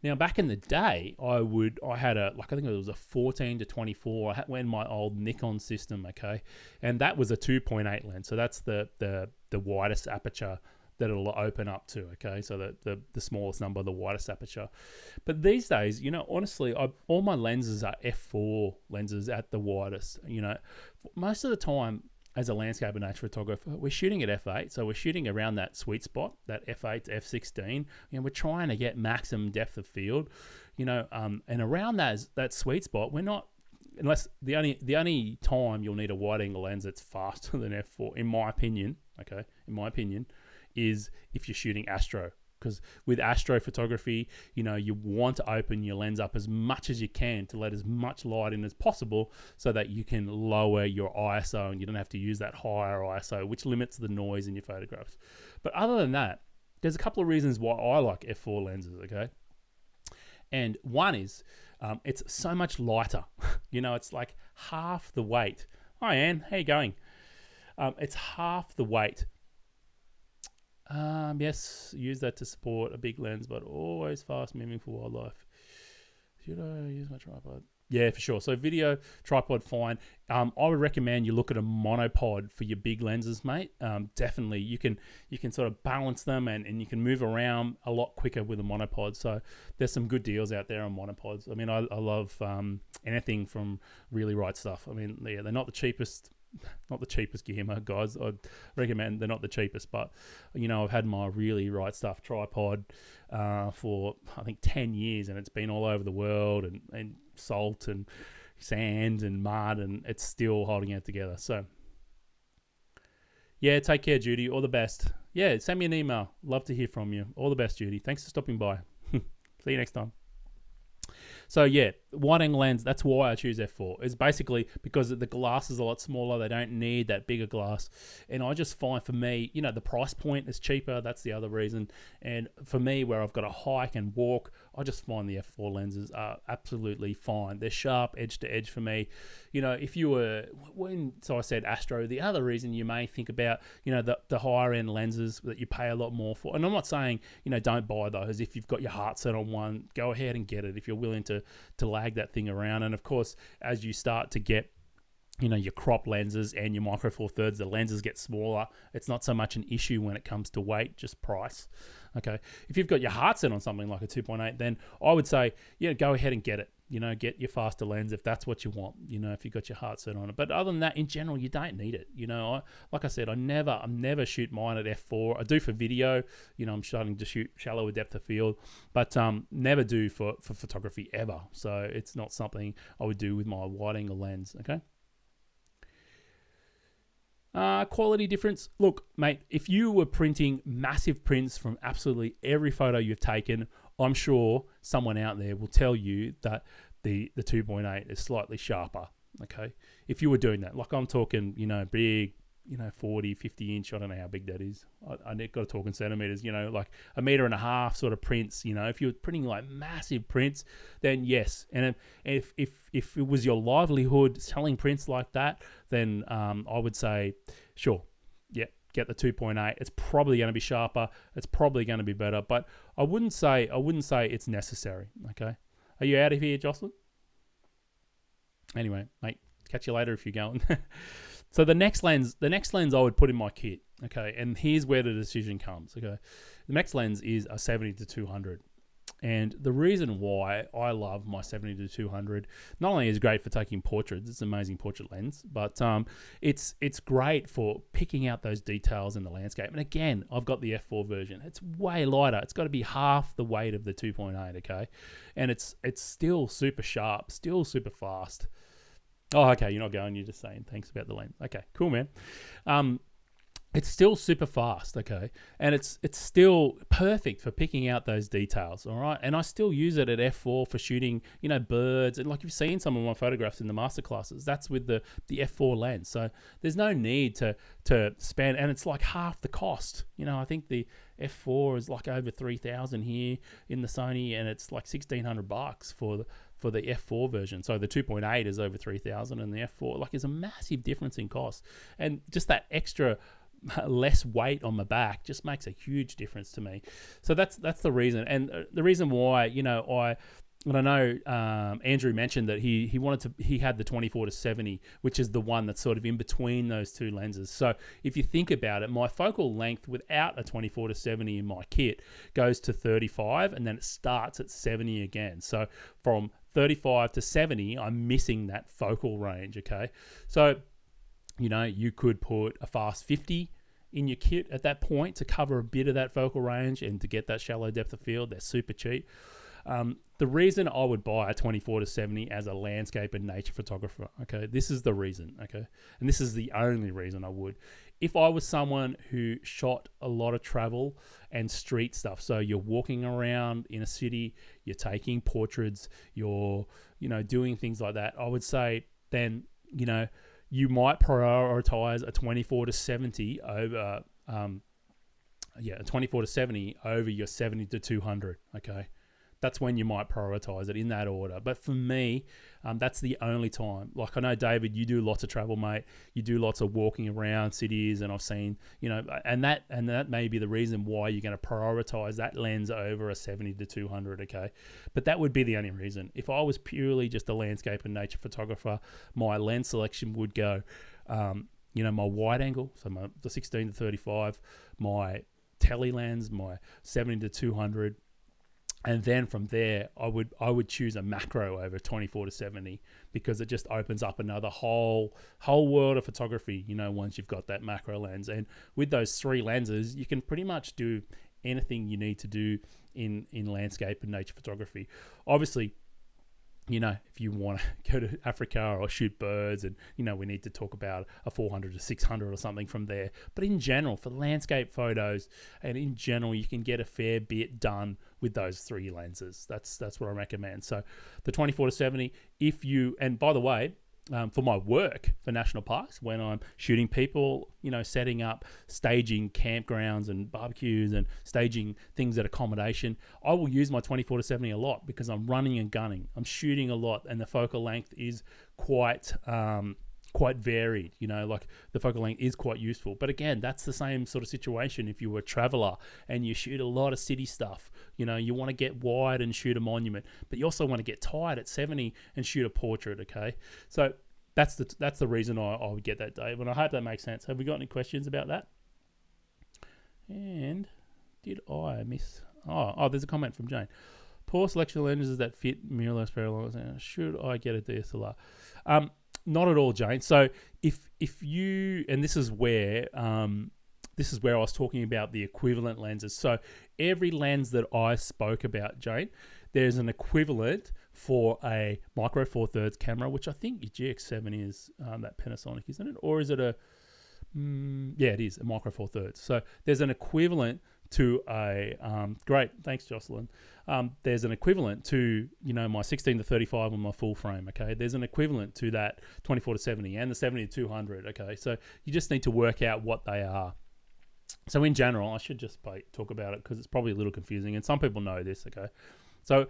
Now, back in the day, I had I think it was a 14 to 24. I had when my old Nikon system, okay, and that was a 2.8 lens. So that's the widest aperture that it'll open up to, okay? So the smallest number, the widest aperture. But these days, honestly, all my lenses are f4 lenses at the widest. Most of the time, as a landscape and nature photographer, we're shooting at f8, so we're shooting around that sweet spot, that f8 to f16. We're trying to get maximum depth of field, and around that sweet spot, we're not, unless the only time you'll need a wide-angle lens that's faster than f4, in my opinion, is if you're shooting astro. Because with astrophotography, you want to open your lens up as much as you can to let as much light in as possible so that you can lower your ISO and you don't have to use that higher ISO, which limits the noise in your photographs. But other than that, there's a couple of reasons why I like f4 lenses, okay? And one is it's so much lighter. It's like half the weight. Hi, Anne. How you going? It's half the weight. Yes, use that to support a big lens, but always fast moving for wildlife. Should I use my tripod? Yeah, for sure. So video, tripod, fine. I would recommend you look at a monopod for your big lenses, mate. Definitely, you can sort of balance them and you can move around a lot quicker with a monopod. So there's some good deals out there on monopods. I mean, I love anything from Really Right Stuff. I mean, yeah, they're not the cheapest. Not the cheapest gear, guys. I'd recommend they're not the cheapest, but I've had my Really Right Stuff tripod for I think 10 years, and it's been all over the world and salt and sand and mud, and it's still holding it together. So yeah, take care, Judy. All the best. Yeah, send me an email. Love to hear from you. All the best, Judy. Thanks for stopping by. See you next time. So yeah, wide-angle lens, that's why I choose f4. It's basically because the glass is a lot smaller. They don't need that bigger glass. And I just find, for me, the price point is cheaper. That's the other reason. And for me, where I've got to hike and walk, I just find the f4 lenses are absolutely fine. They're sharp edge to edge for me. If you were, so I said astro, the other reason you may think about, the higher end lenses that you pay a lot more for. And I'm not saying, don't buy those. If you've got your heart set on one, go ahead and get it if you're willing to lag that thing around. And of course, as you start to get your crop lenses and your micro four thirds, the lenses get smaller. It's not so much an issue when it comes to weight, just price. Okay, if you've got your heart set on something like a 2.8, then I would say, go ahead and get it. Get your faster lens if that's what you want. If you've got your heart set on it. But other than that, in general, you don't need it. Like I said, I never shoot mine at f4. I do for video. I'm starting to shoot shallower depth of field, but never do for photography ever. So it's not something I would do with my wide-angle lens. Okay. Quality difference. Look, mate, if you were printing massive prints from absolutely every photo you've taken, I'm sure someone out there will tell you that the 2.8 is slightly sharper. Okay. If you were doing that, like I'm talking, big, 40, 50 inch. I don't know how big that is. I got to talk in centimeters, like 1.5 meters sort of prints. If you're printing like massive prints, then yes. And if it was your livelihood selling prints like that, then I would say, sure, yeah, get the 2.8. It's probably going to be sharper. It's probably going to be better, but I wouldn't say it's necessary. Okay. Are you out of here, Jocelyn? Anyway, mate, catch you later if you're going. So the next lens I would put in my kit, okay, and here's where the decision comes, okay. The next lens is a 70 to 200, and the reason why I love my 70 to 200, not only is it great for taking portraits, it's an amazing portrait lens, but it's great for picking out those details in the landscape. And again, I've got the f4 version. It's way lighter. It's got to be half the weight of the 2.8, okay, and it's still super sharp, still super fast. Oh, okay, you're not going, you're just saying thanks about the lens. Okay, cool, man. It's still super fast, okay? And it's still perfect for picking out those details, all right? And I still use it at f4 for shooting, birds. And like you've seen some of my photographs in the masterclasses, that's with the f4 lens. So there's no need to spend, and it's like half the cost. I think the f4 is like over 3,000 here in the Sony, and it's like $1,600 for the f4 version. So the 2.8 is over 3,000, and the f4, like, is a massive difference in cost. And just that extra less weight on my back just makes a huge difference to me. So that's the reason. And the reason why, I know Andrew mentioned that he had the 24-70, which is the one that's sort of in between those two lenses. So if you think about it, my focal length without a 24-70 in my kit goes to 35, and then it starts at 70 again. So from 35 to 70, I'm missing that focal range. Okay, so you could put a fast 50 in your kit at that point to cover a bit of that focal range and to get that shallow depth of field. They're super cheap. The reason I would buy a 24-70 as a landscape and nature photographer, okay, this is the reason, okay, and this is the only reason I would. If I was someone who shot a lot of travel and street stuff, so you're walking around in a city, you're taking portraits, you're, doing things like that, I would say then, you might prioritize a 24-70 over, a 24-70 over your 70-200, okay? That's when you might prioritize it in that order. But for me, that's the only time. Like I know, David, you do lots of travel, mate. You do lots of walking around cities, and I've seen, and that may be the reason why you're going to prioritize that lens over a 70-200, okay? But that would be the only reason. If I was purely just a landscape and nature photographer, my lens selection would go, my wide angle, so the 16-35, my tele lens, my 70-200. And then from there, I would choose a macro over 24-70 because it just opens up another whole world of photography, once you've got that macro lens. And with those three lenses, you can pretty much do anything you need to do in landscape and nature photography. Obviously, if you want to go to Africa or shoot birds, and, we need to talk about a 400-600 or something from there. But in general, for landscape photos, and in general, you can get a fair bit done with those three lenses. That's what I recommend. So the 24-70, and by the way, for my work for national parks, when I'm shooting people, setting up, staging campgrounds and barbecues and staging things at accommodation, I will use my 24-70 a lot because I'm running and gunning. I'm shooting a lot, and the focal length is quite varied. Like the focal length is quite useful. But again, that's the same sort of situation if you were a traveler and you shoot a lot of city stuff. You want to get wide and shoot a monument, but you also want to get tight at 70 and shoot a portrait, okay? So that's the reason I would get that, Dave, and I hope that makes sense. Have we got any questions about that? And did I miss... Oh, there's a comment from Jane. Poor selection of lenses that fit mirrorless parallels. Should I get a DSLR? Not at all, Jane. So if you, and this is where I was talking about the equivalent lenses. So every lens that I spoke about, Jane, there's an equivalent for a micro four thirds camera, which I think your GX7 is, that Panasonic, isn't it? Or is it a, yeah, it is a micro four thirds. So there's an equivalent to a, great, thanks Jocelyn. There's an equivalent to, my 16-35 on my full frame, okay? There's an equivalent to that 24-70 and the 70-200, okay? So you just need to work out what they are. So in general, I should just talk about it because it's probably a little confusing, and some people know this, okay? So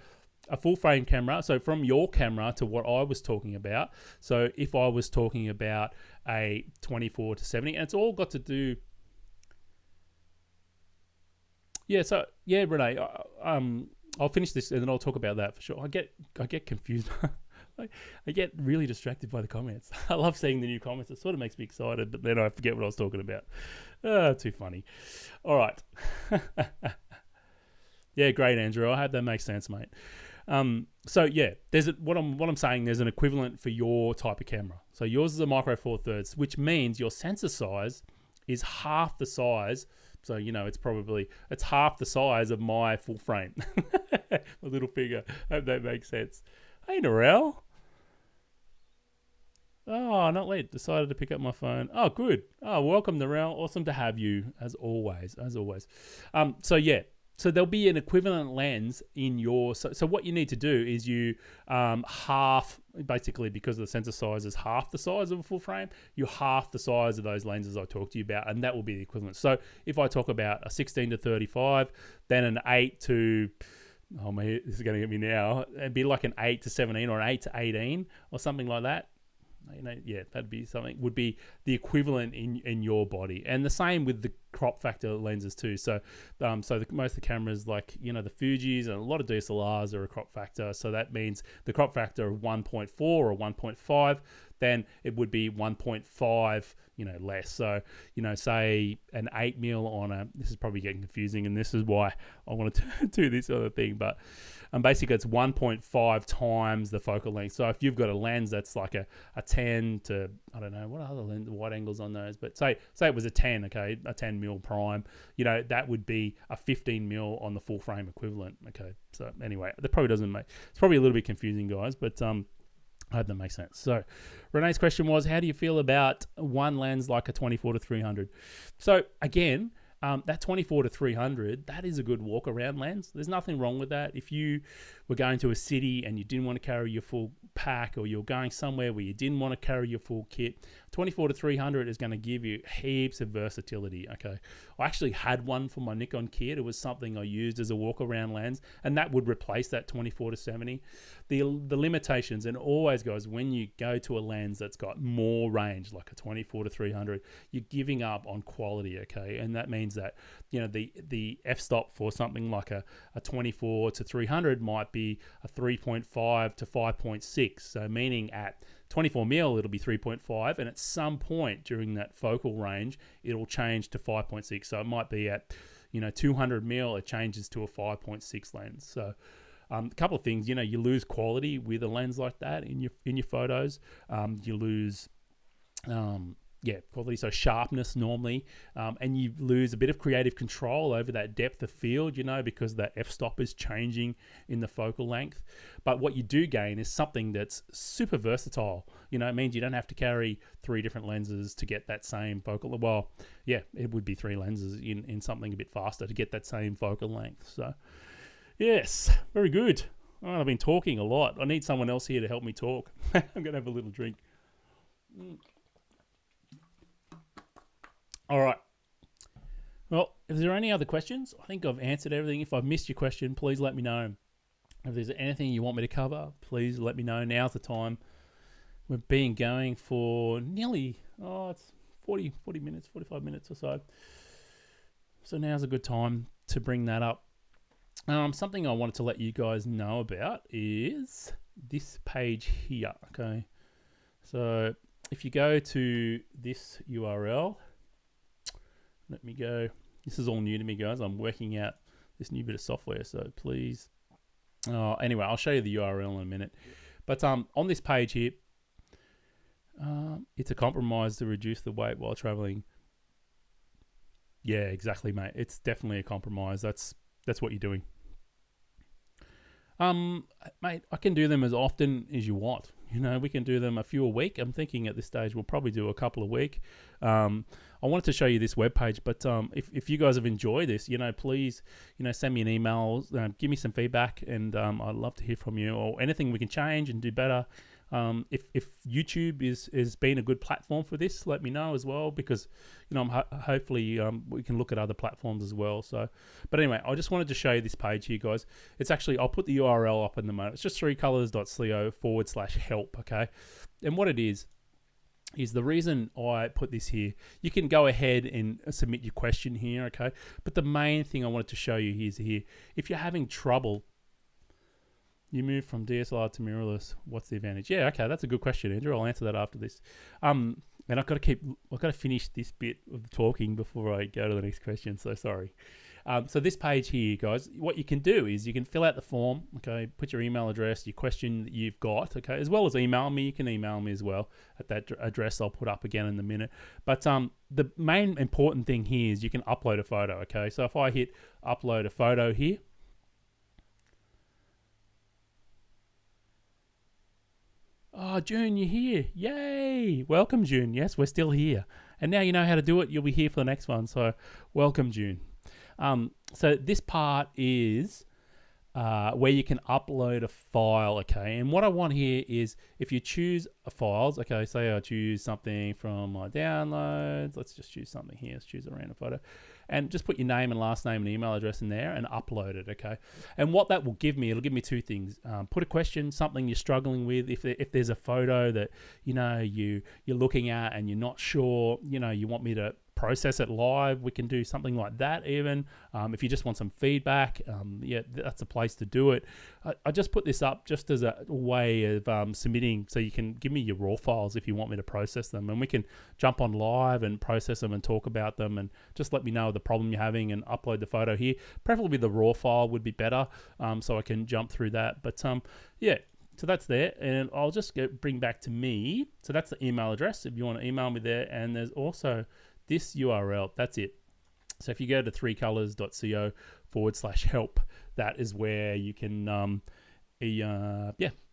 a full frame camera, so from your camera to what I was talking about, so if I was talking about a 24-70, and it's all got to do... Yeah, so, yeah, Renee, I'll finish this and then I'll talk about that for sure. I get confused. I get really distracted by the comments. I love seeing the new comments. It sort of makes me excited, but then I forget what I was talking about. Too funny. All right. Yeah, great, Andrew. I hope that makes sense, mate. So yeah, what I'm saying. There's an equivalent for your type of camera. So yours is a micro four thirds, which means your sensor size is half the size. So it's half the size of my full frame, my little figure. Hope that makes sense. Hey, Narelle. Oh, not late. Decided to pick up my phone. Oh, good. Oh, welcome, Narelle. Awesome to have you, as always. So yeah. So there'll be an equivalent lens in your... So what you need to do is you half... Basically, because the sensor size is half the size of a full frame, you half the size of those lenses I talked to you about, and that will be the equivalent. So if I talk about a 16-35, then an 8 to... Oh, man, this is going to get me now. It'd be like an 8-17 or an 8-18 or something like that. Yeah, that'd be something, would be the equivalent in your body. And the same with the crop factor lenses too. So most of the cameras, like, the Fujis and a lot of DSLRs are a crop factor. So that means the crop factor of 1.4 or 1.5, then it would be 1.5, less. So, say an 8mm on this is probably getting confusing, and this is why I wanted to do this other thing, but basically it's 1.5 times the focal length. So if you've got a lens that's like a 10 to, I don't know, what other lens, wide angles on those, but say it was a 10, okay, a 10mm prime, that would be a 15mm on the full frame equivalent, okay? So anyway, that probably doesn't make, it's probably a little bit confusing, guys, but I hope that makes sense. So Renee's question was, how do you feel about one lens like a 24-300? So again, that 24-300, that is a good walk around lens. There's nothing wrong with that. If you were going to a city and you didn't want to carry your full pack, or you're going somewhere where you didn't want to carry your full kit, 24-300 is going to give you heaps of versatility, okay? I actually had one for my Nikon kit. It was something I used as a walk around lens, and that would replace that 24-70. The limitations, and always, guys, when you go to a lens that's got more range, like a 24-300, you're giving up on quality, okay? And that means that, the f-stop for something like a 24-300 might be a 3.5 to 5.6. So meaning at 24mm, it'll be 3.5, and at some point during that focal range, it'll change to 5.6. So it might be at, 200mm, it changes to a 5.6 lens. So a couple of things, you lose quality with a lens like that in your photos. You lose quality, so sharpness normally, and you lose a bit of creative control over that depth of field, because that f-stop is changing in the focal length. But what you do gain is something that's super versatile. It means you don't have to carry 3 different lenses to get that same focal. Well, yeah, it would be 3 lenses in something a bit faster to get that same focal length. So, yes, very good. Oh, I've been talking a lot. I need someone else here to help me talk. I'm going to have a little drink. All right. Well, if there are any other questions, I think I've answered everything. If I've missed your question, please let me know. If there's anything you want me to cover, please let me know. Now's the time. We've been going for nearly, it's 40 minutes, 45 minutes or so. So now's a good time to bring that up. Something I wanted to let you guys know about is this page here, okay? So if you go to this URL, let me go. This is all new to me, guys. I'm working out this new bit of software, so please. Anyway, I'll show you the URL in a minute. But on this page here, it's a compromise to reduce the weight while traveling. Yeah, exactly, mate. It's definitely a compromise. That's what you're doing. Mate, I can do them as often as you want. We can do them a few a week. I'm thinking at this stage we'll probably do a couple a week. I wanted to show you this webpage, but if you guys have enjoyed this, please, send me an email, give me some feedback, and I'd love to hear from you, or anything we can change and do better. If YouTube is been a good platform for this, let me know as well, because hopefully we can look at other platforms as well. So, but anyway, I just wanted to show you this page here, guys. It's actually, I'll put the URL up in the moment. It's just 3colors.co/help. Okay, and what it is the reason I put this here. You can go ahead and submit your question here, okay? But the main thing I wanted to show you is here. If you're having trouble, you move from DSLR to mirrorless, what's the advantage? Yeah, okay, that's a good question, Andrew. I'll answer that after this. And I've got to finish this bit of talking before I go to the next question, so sorry. So this page here, guys, what you can do is you can fill out the form, okay, put your email address, your question that you've got, okay, as well as email me. You can email me as well at that address I'll put up again in a minute. But the main important thing here is you can upload a photo, okay? So if I hit upload a photo here, oh, June, you're here. Yay. Welcome, June. Yes, we're still here. And now you know how to do it. You'll be here for the next one. So welcome, June. So this part is where you can upload a file, okay? And what I want here is if you choose a files, okay, say I choose something from my downloads. Let's just choose something here. Let's choose a random photo. and just put your name and last name and email address in there and upload it, okay? And what that will give me, it'll give me two things. Put a question, something you're struggling with. If there's a photo that, you're looking at and you're not sure, you want me to process it live, we can do something like that even. If you just want some feedback, that's a place to do it. I just put this up just as a way of submitting, so you can give me your raw files if you want me to process them, and we can jump on live and process them and talk about them, and just let me know the problem you're having and upload the photo here. Preferably the raw file would be better, so I can jump through that. But so that's there, and I'll just bring back to me. So that's the email address if you want to email me there, and there's also this URL. That's it. So if you go to 3colors.co/help, that is where you can,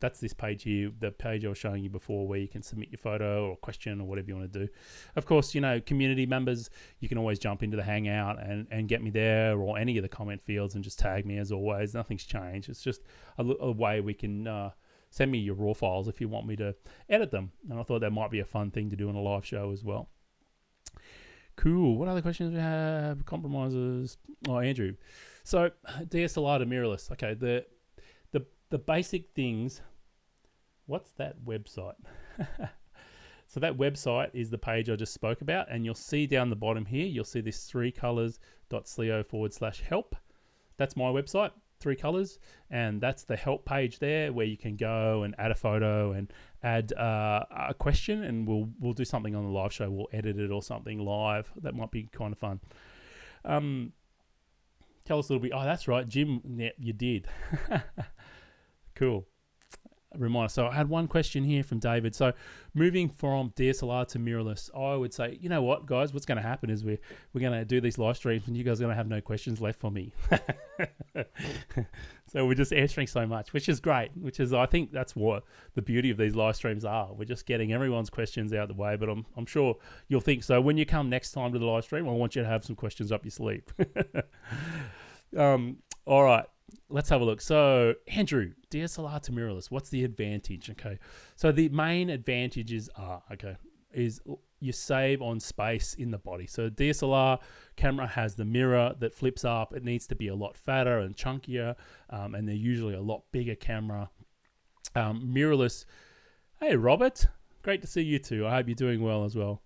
that's this page here, the page I was showing you before, where you can submit your photo or question or whatever you want to do. Of course, community members, you can always jump into the Hangout and get me there, or any of the comment fields, and just tag me as always. Nothing's changed. It's just a way we can send me your raw files if you want me to edit them. And I thought that might be a fun thing to do in a live show as well. Cool. What other questions we have? Compromises. Oh, Andrew. So DSLR to mirrorless. Okay. The basic things. What's that website? So that website is the page I just spoke about, and you'll see down the bottom here, you'll see this 3colors.co/help. That's my website, 3colors, and that's the help page there, where you can go and add a photo and add a question, and we'll do something on the live show. We'll edit it or something live. That might be kind of fun. Tell us a little bit. Oh, that's right, Jim. Yeah, you did. Cool. Reminder. So I had one question here from David. So moving from DSLR to mirrorless, I would say, you know what, guys, what's going to happen is we're going to do these live streams, and you guys are going to have no questions left for me. So we're just answering so much, which is great, I think that's what the beauty of these live streams are. We're just getting everyone's questions out of the way, but I'm sure you'll think so. When you come next time to the live stream, I want you to have some questions up your sleeve. All right. Let's have a look. So, Andrew, DSLR to mirrorless, what's the advantage? Okay. So the main advantages is you save on space in the body. So DSLR camera has the mirror that flips up. It needs to be a lot fatter and chunkier, and they're usually a lot bigger camera. Mirrorless. Hey, Robert. Great to see you too. I hope you're doing well as well.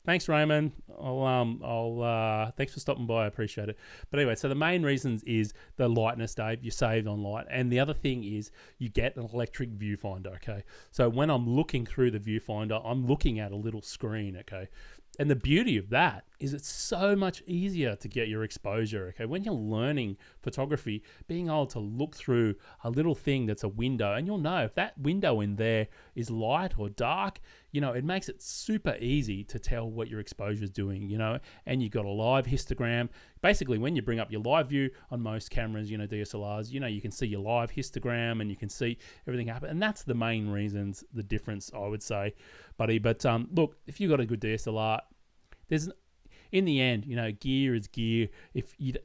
Thanks, Raymond. Thanks for stopping by. I appreciate it. But anyway, so the main reasons is the lightness, Dave. You saved on light. And the other thing is you get an electric viewfinder, okay? So when I'm looking through the viewfinder, I'm looking at a little screen, okay? And the beauty of that is it's so much easier to get your exposure, okay? When you're learning photography, being able to look through a little thing that's a window, and you'll know if that window in there is light or dark, it makes it super easy to tell what your exposure is doing, and you've got a live histogram. Basically, when you bring up your live view on most cameras, DSLRs, you can see your live histogram and you can see everything happen. And that's the main reasons, the difference, I would say, buddy. But look, if you've got a good DSLR, in the end, gear is gear.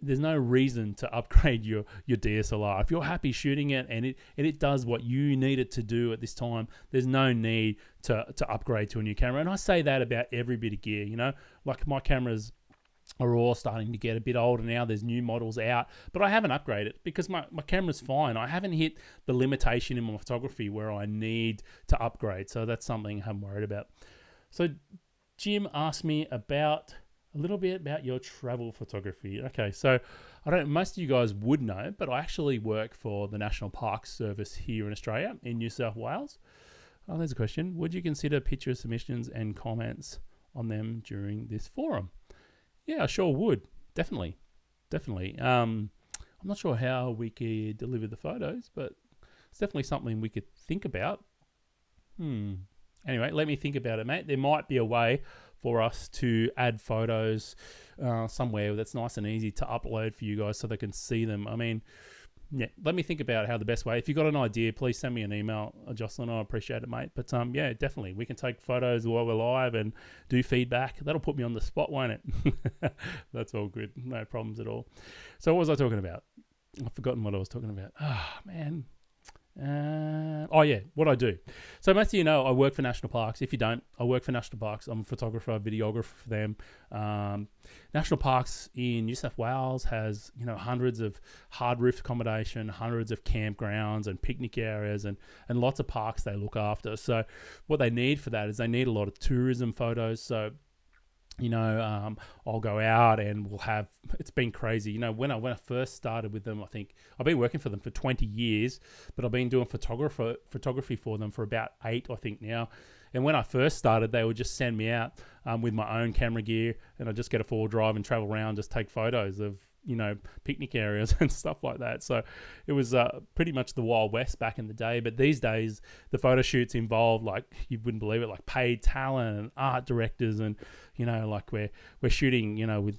There's no reason to upgrade your DSLR. If you're happy shooting it and it does what you need it to do at this time, there's no need to upgrade to a new camera. And I say that about every bit of gear, like my cameras are all starting to get a bit older now. There's new models out, but I haven't upgraded because my camera's fine. I haven't hit the limitation in my photography where I need to upgrade. So that's something I'm worried about. So Jim asked me a little bit about your travel photography. Okay, so most of you guys would know, but I actually work for the National Parks Service here in Australia, in New South Wales. Oh, there's a question. Would you consider picture submissions and comments on them during this forum? Yeah, I sure would. Definitely. I'm not sure how we could deliver the photos, but it's definitely something we could think about. Anyway, let me think about it, mate. There might be a way for us to add photos somewhere that's nice and easy to upload for you guys so they can see them. I mean, let me think about how the best way. If you've got an idea, please send me an email, Jocelyn. I appreciate it, mate. But definitely. We can take photos while we're live and do feedback. That'll put me on the spot, won't it? That's all good. No problems at all. So what was I talking about? I've forgotten what I was talking about. Oh, man. Oh yeah, what I do. So most of you know I work for national parks. If you don't, I work for national parks. I'm a photographer, videographer for them. National parks in New South Wales has hundreds of hard roof accommodation, hundreds of campgrounds and picnic areas, and lots of parks they look after. So what they need for that is they need a lot of tourism photos. So I'll go out and we'll have, it's been crazy. When I first started with them, I think I've been working for them for 20 years, but I've been doing photography for them for about 8, I think now. And when I first started, they would just send me out with my own camera gear, and I'd just get a 4-wheel-drive and travel around, just take photos of picnic areas and stuff like that. So it was pretty much the Wild West back in the day. But these days, the photo shoots involve, like, you wouldn't believe it, like paid talent and art directors, and like we're shooting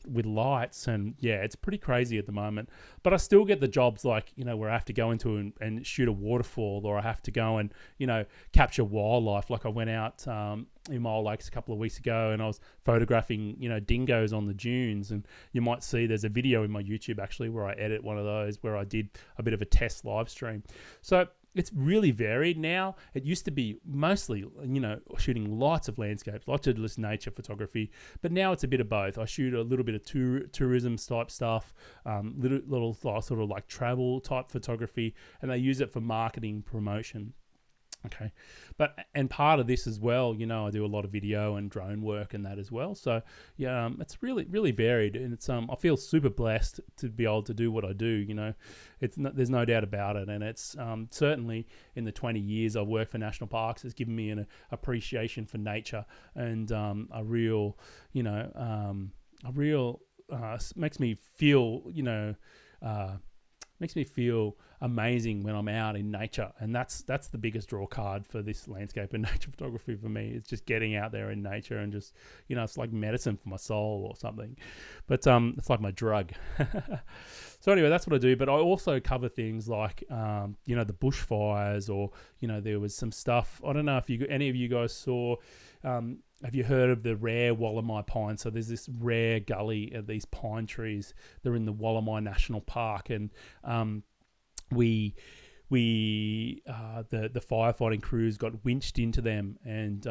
with lights, and yeah, it's pretty crazy at the moment. But I still get the jobs like where I have to go into and shoot a waterfall, or I have to go and capture wildlife. Like I went out in Mole Lakes a couple of weeks ago, and I was photographing dingoes on the dunes, and you might see there's a video in my YouTube actually where I edit one of those, where I did a bit of a test live stream. So it's really varied now. It used to be mostly, shooting lots of landscapes, lots of just nature photography, but now it's a bit of both. I shoot a little bit of tourism type stuff, little sort of like travel type photography, and they use it for marketing promotion. Okay, and part of this as well, I do a lot of video and drone work and that as well. So yeah, it's really, really varied, and it's I feel super blessed to be able to do what I do. There's no doubt about it, and it's certainly in the 20 years I've worked for national parks, it's given me an appreciation for nature, and makes me feel makes me feel amazing when I'm out in nature. And that's the biggest draw card for this landscape and nature photography for me. It's just getting out there in nature and just, it's like medicine for my soul or something. But it's like my drug. So anyway, that's what I do. But I also cover things like, the bushfires, or, there was some stuff. I don't know if any of you guys saw, have you heard of the rare Wallamai pine? So there's this rare gully of these pine trees. They're in the Wallamai National Park, and the firefighting crews got winched into them, and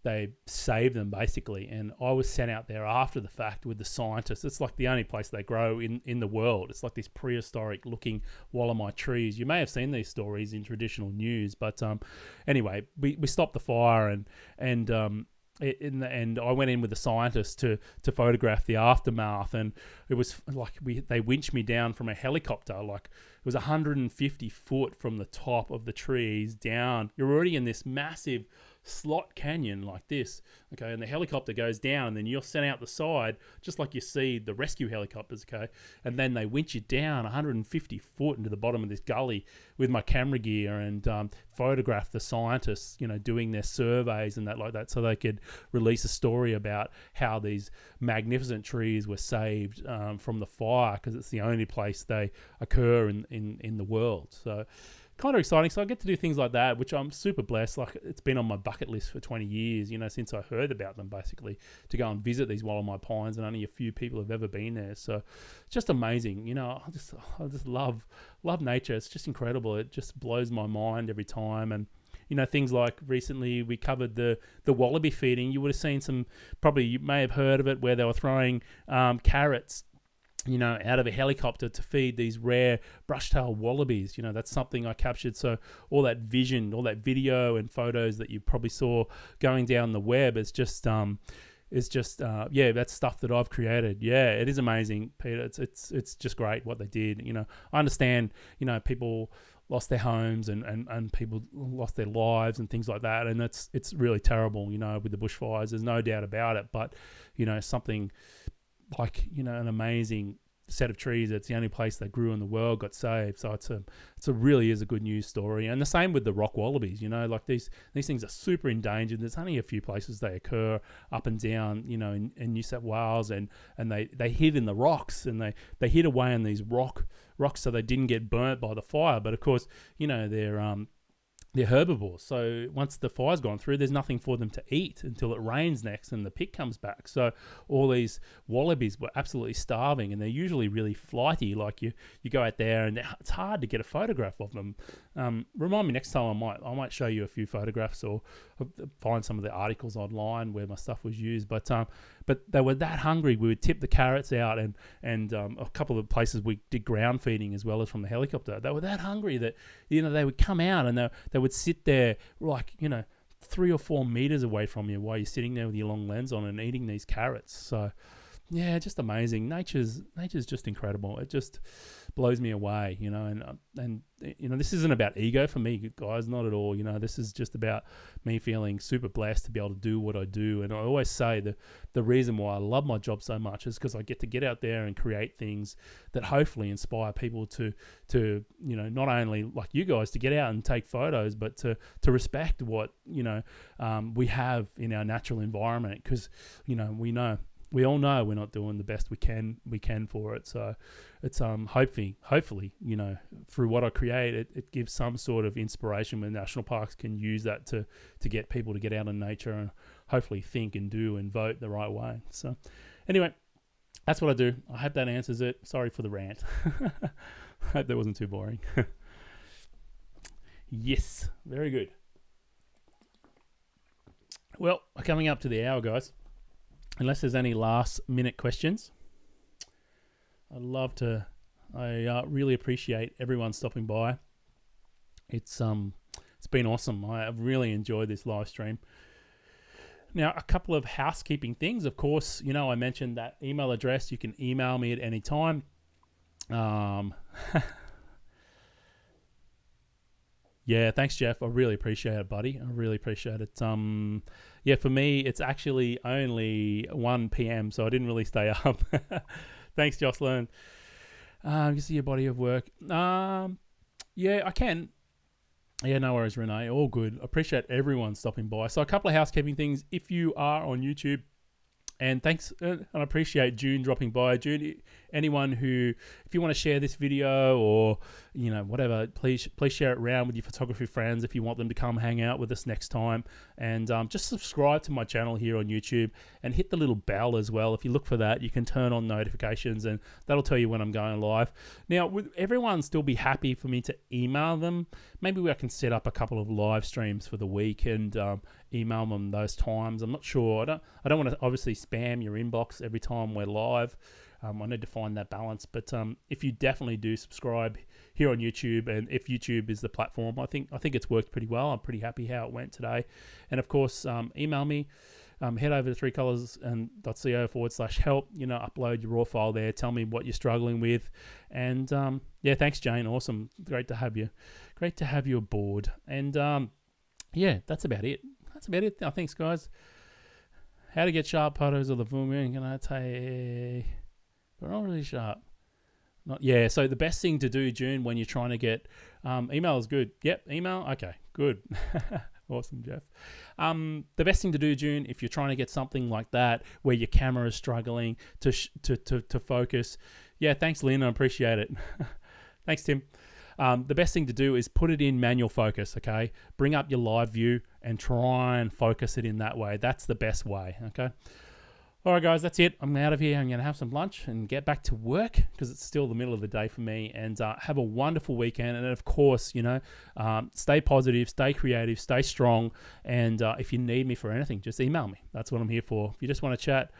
they saved them basically. And I was sent out there after the fact with the scientists. It's like the only place they grow in the world. It's like this prehistoric looking Wallamai trees. You may have seen these stories in traditional news, but anyway, we stopped the fire, and in the end, I went in with the scientists to photograph the aftermath, and it was like they winched me down from a helicopter. Like it was 150 foot from the top of the trees down. You're already in this massive slot canyon like this, okay, and the helicopter goes down, and then you're sent out the side just like you see the rescue helicopters, okay, and then they winch you down 150 foot into the bottom of this gully with my camera gear, and photograph the scientists doing their surveys and that like that, so they could release a story about how these magnificent trees were saved from the fire, because it's the only place they occur in the world. So kind of exciting. So I get to do things like that, which I'm super blessed. Like it's been on my bucket list for 20 years, since I heard about them, basically, to go and visit these Wallamai pines, and only a few people have ever been there. So it's just amazing. I just love nature. It's just incredible. It just blows my mind every time. And things like recently we covered the wallaby feeding. You would have seen some, probably you may have heard of it, where they were throwing carrots out of a helicopter to feed these rare brush-tailed wallabies. That's something I captured. So all that vision, all that video and photos that you probably saw going down the web, that's stuff that I've created. Yeah, it is amazing, Peter. It's just great what they did. I understand, people lost their homes and people lost their lives and things like that, and it's really terrible, with the bushfires. There's no doubt about it. But, something like an amazing set of trees that's the only place they grew in the world got saved. So it's a really is a good news story. And the same with the rock wallabies. Like these things are super endangered. There's only a few places they occur up and down in New South Wales, and they hid in the rocks, and they hid away in these rocks so they didn't get burnt by the fire. But of course they're they're herbivores. So once the fire's gone through, there's nothing for them to eat until it rains next and the pig comes back. So all these wallabies were absolutely starving, and they're usually really flighty. Like you go out there and it's hard to get a photograph of them. Remind me next time, I might show you a few photographs or find some of the articles online where my stuff was used. But they were that hungry. We would tip the carrots out, and a couple of places we did ground feeding as well as from the helicopter. They were that hungry that they would come out and they would sit there like 3 or 4 meters away from you while you're sitting there with your long lens on and eating these carrots. So yeah, just amazing. Nature's just incredible. It just blows me away, and this isn't about ego for me, guys, not at all. This is just about me feeling super blessed to be able to do what I do. And I always say the reason why I love my job so much is because I get to get out there and create things that hopefully inspire people to not only like you guys to get out and take photos, but to respect what we have in our natural environment, because we all know we're not doing the best we can for it. So it's hopefully through what I create, it gives some sort of inspiration where national parks can use that to get people to get out in nature and hopefully think and do and vote the right way. So anyway, that's what I do. I hope that answers it. Sorry for the rant. I hope that wasn't too boring. Yes, very good. Well, coming up to the hour, guys. Unless there's any last minute questions, I really appreciate everyone stopping by. It's been awesome. I've really enjoyed this live stream. Now, a couple of housekeeping things. Of course, I mentioned that email address. You can email me at any time. Yeah, thanks, Jeff. I really appreciate it, buddy. I really appreciate it. Yeah, for me, it's actually only 1 p.m., so I didn't really stay up. Thanks, Jocelyn. You see your body of work. Yeah, I can. Yeah, no worries, Renee. All good. I appreciate everyone stopping by. So a couple of housekeeping things. If you are on YouTube, and thanks, and I appreciate June dropping by. June, anyone who, if you want to share this video or, whatever, please share it around with your photography friends if you want them to come hang out with us next time. And just subscribe to my channel here on YouTube and hit the little bell as well. If you look for that, you can turn on notifications and that'll tell you when I'm going live. Now, would everyone still be happy for me to email them? Maybe I can set up a couple of live streams for the week and email them those times. I'm not sure. I don't want to obviously spam your inbox every time we're live. I need to find that balance. But if you definitely do subscribe here on YouTube, and if YouTube is the platform, I think it's worked pretty well. I'm pretty happy how it went today. And of course, email me. Head over to 3colors.co/help. Upload your raw file there. Tell me what you're struggling with. And yeah, thanks, Jane. Awesome. Great to have you. Great to have you aboard. And yeah, that's about it. Thanks, guys. How to get sharp photos of the full moon? Can I take? But not really sharp. Yeah. So the best thing to do, June, when you're trying to get email is good. Yep, email. Okay, good. Awesome, Jeff. The best thing to do, June, if you're trying to get something like that where your camera is struggling to focus. Yeah, thanks, Lynn. I appreciate it. Thanks, Tim. The best thing to do is put it in manual focus, okay? Bring up your live view and try and focus it in that way. That's the best way, okay? All right, guys, that's it. I'm out of here. I'm going to have some lunch and get back to work because it's still the middle of the day for me. And have a wonderful weekend. And, of course, stay positive, stay creative, stay strong. And if you need me for anything, just email me. That's what I'm here for. If you just want to chat,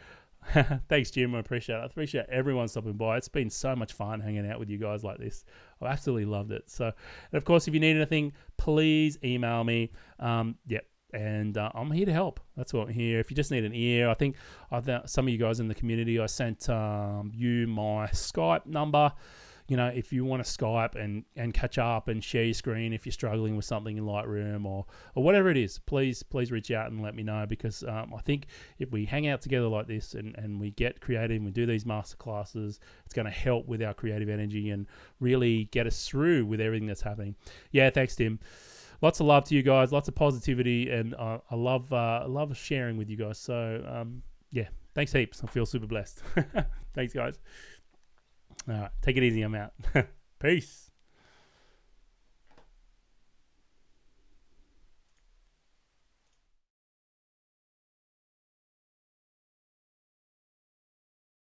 thanks, Jim. I appreciate it. I appreciate everyone stopping by. It's been so much fun hanging out with you guys like this. I've absolutely loved it. So, and of course, if you need anything, please email me. Yep. And I'm here to help. That's what I'm here. If you just need an ear, I think some of you guys in the community, I sent you my Skype number. If you want to Skype and catch up and share your screen if you're struggling with something in Lightroom or whatever it is, please reach out and let me know, because I think if we hang out together like this and we get creative and we do these masterclasses, it's going to help with our creative energy and really get us through with everything that's happening. Yeah, thanks, Tim. Lots of love to you guys, lots of positivity, and I love sharing with you guys. So, yeah, thanks heaps. I feel super blessed. Thanks, guys. All right, take it easy. I'm out. Peace.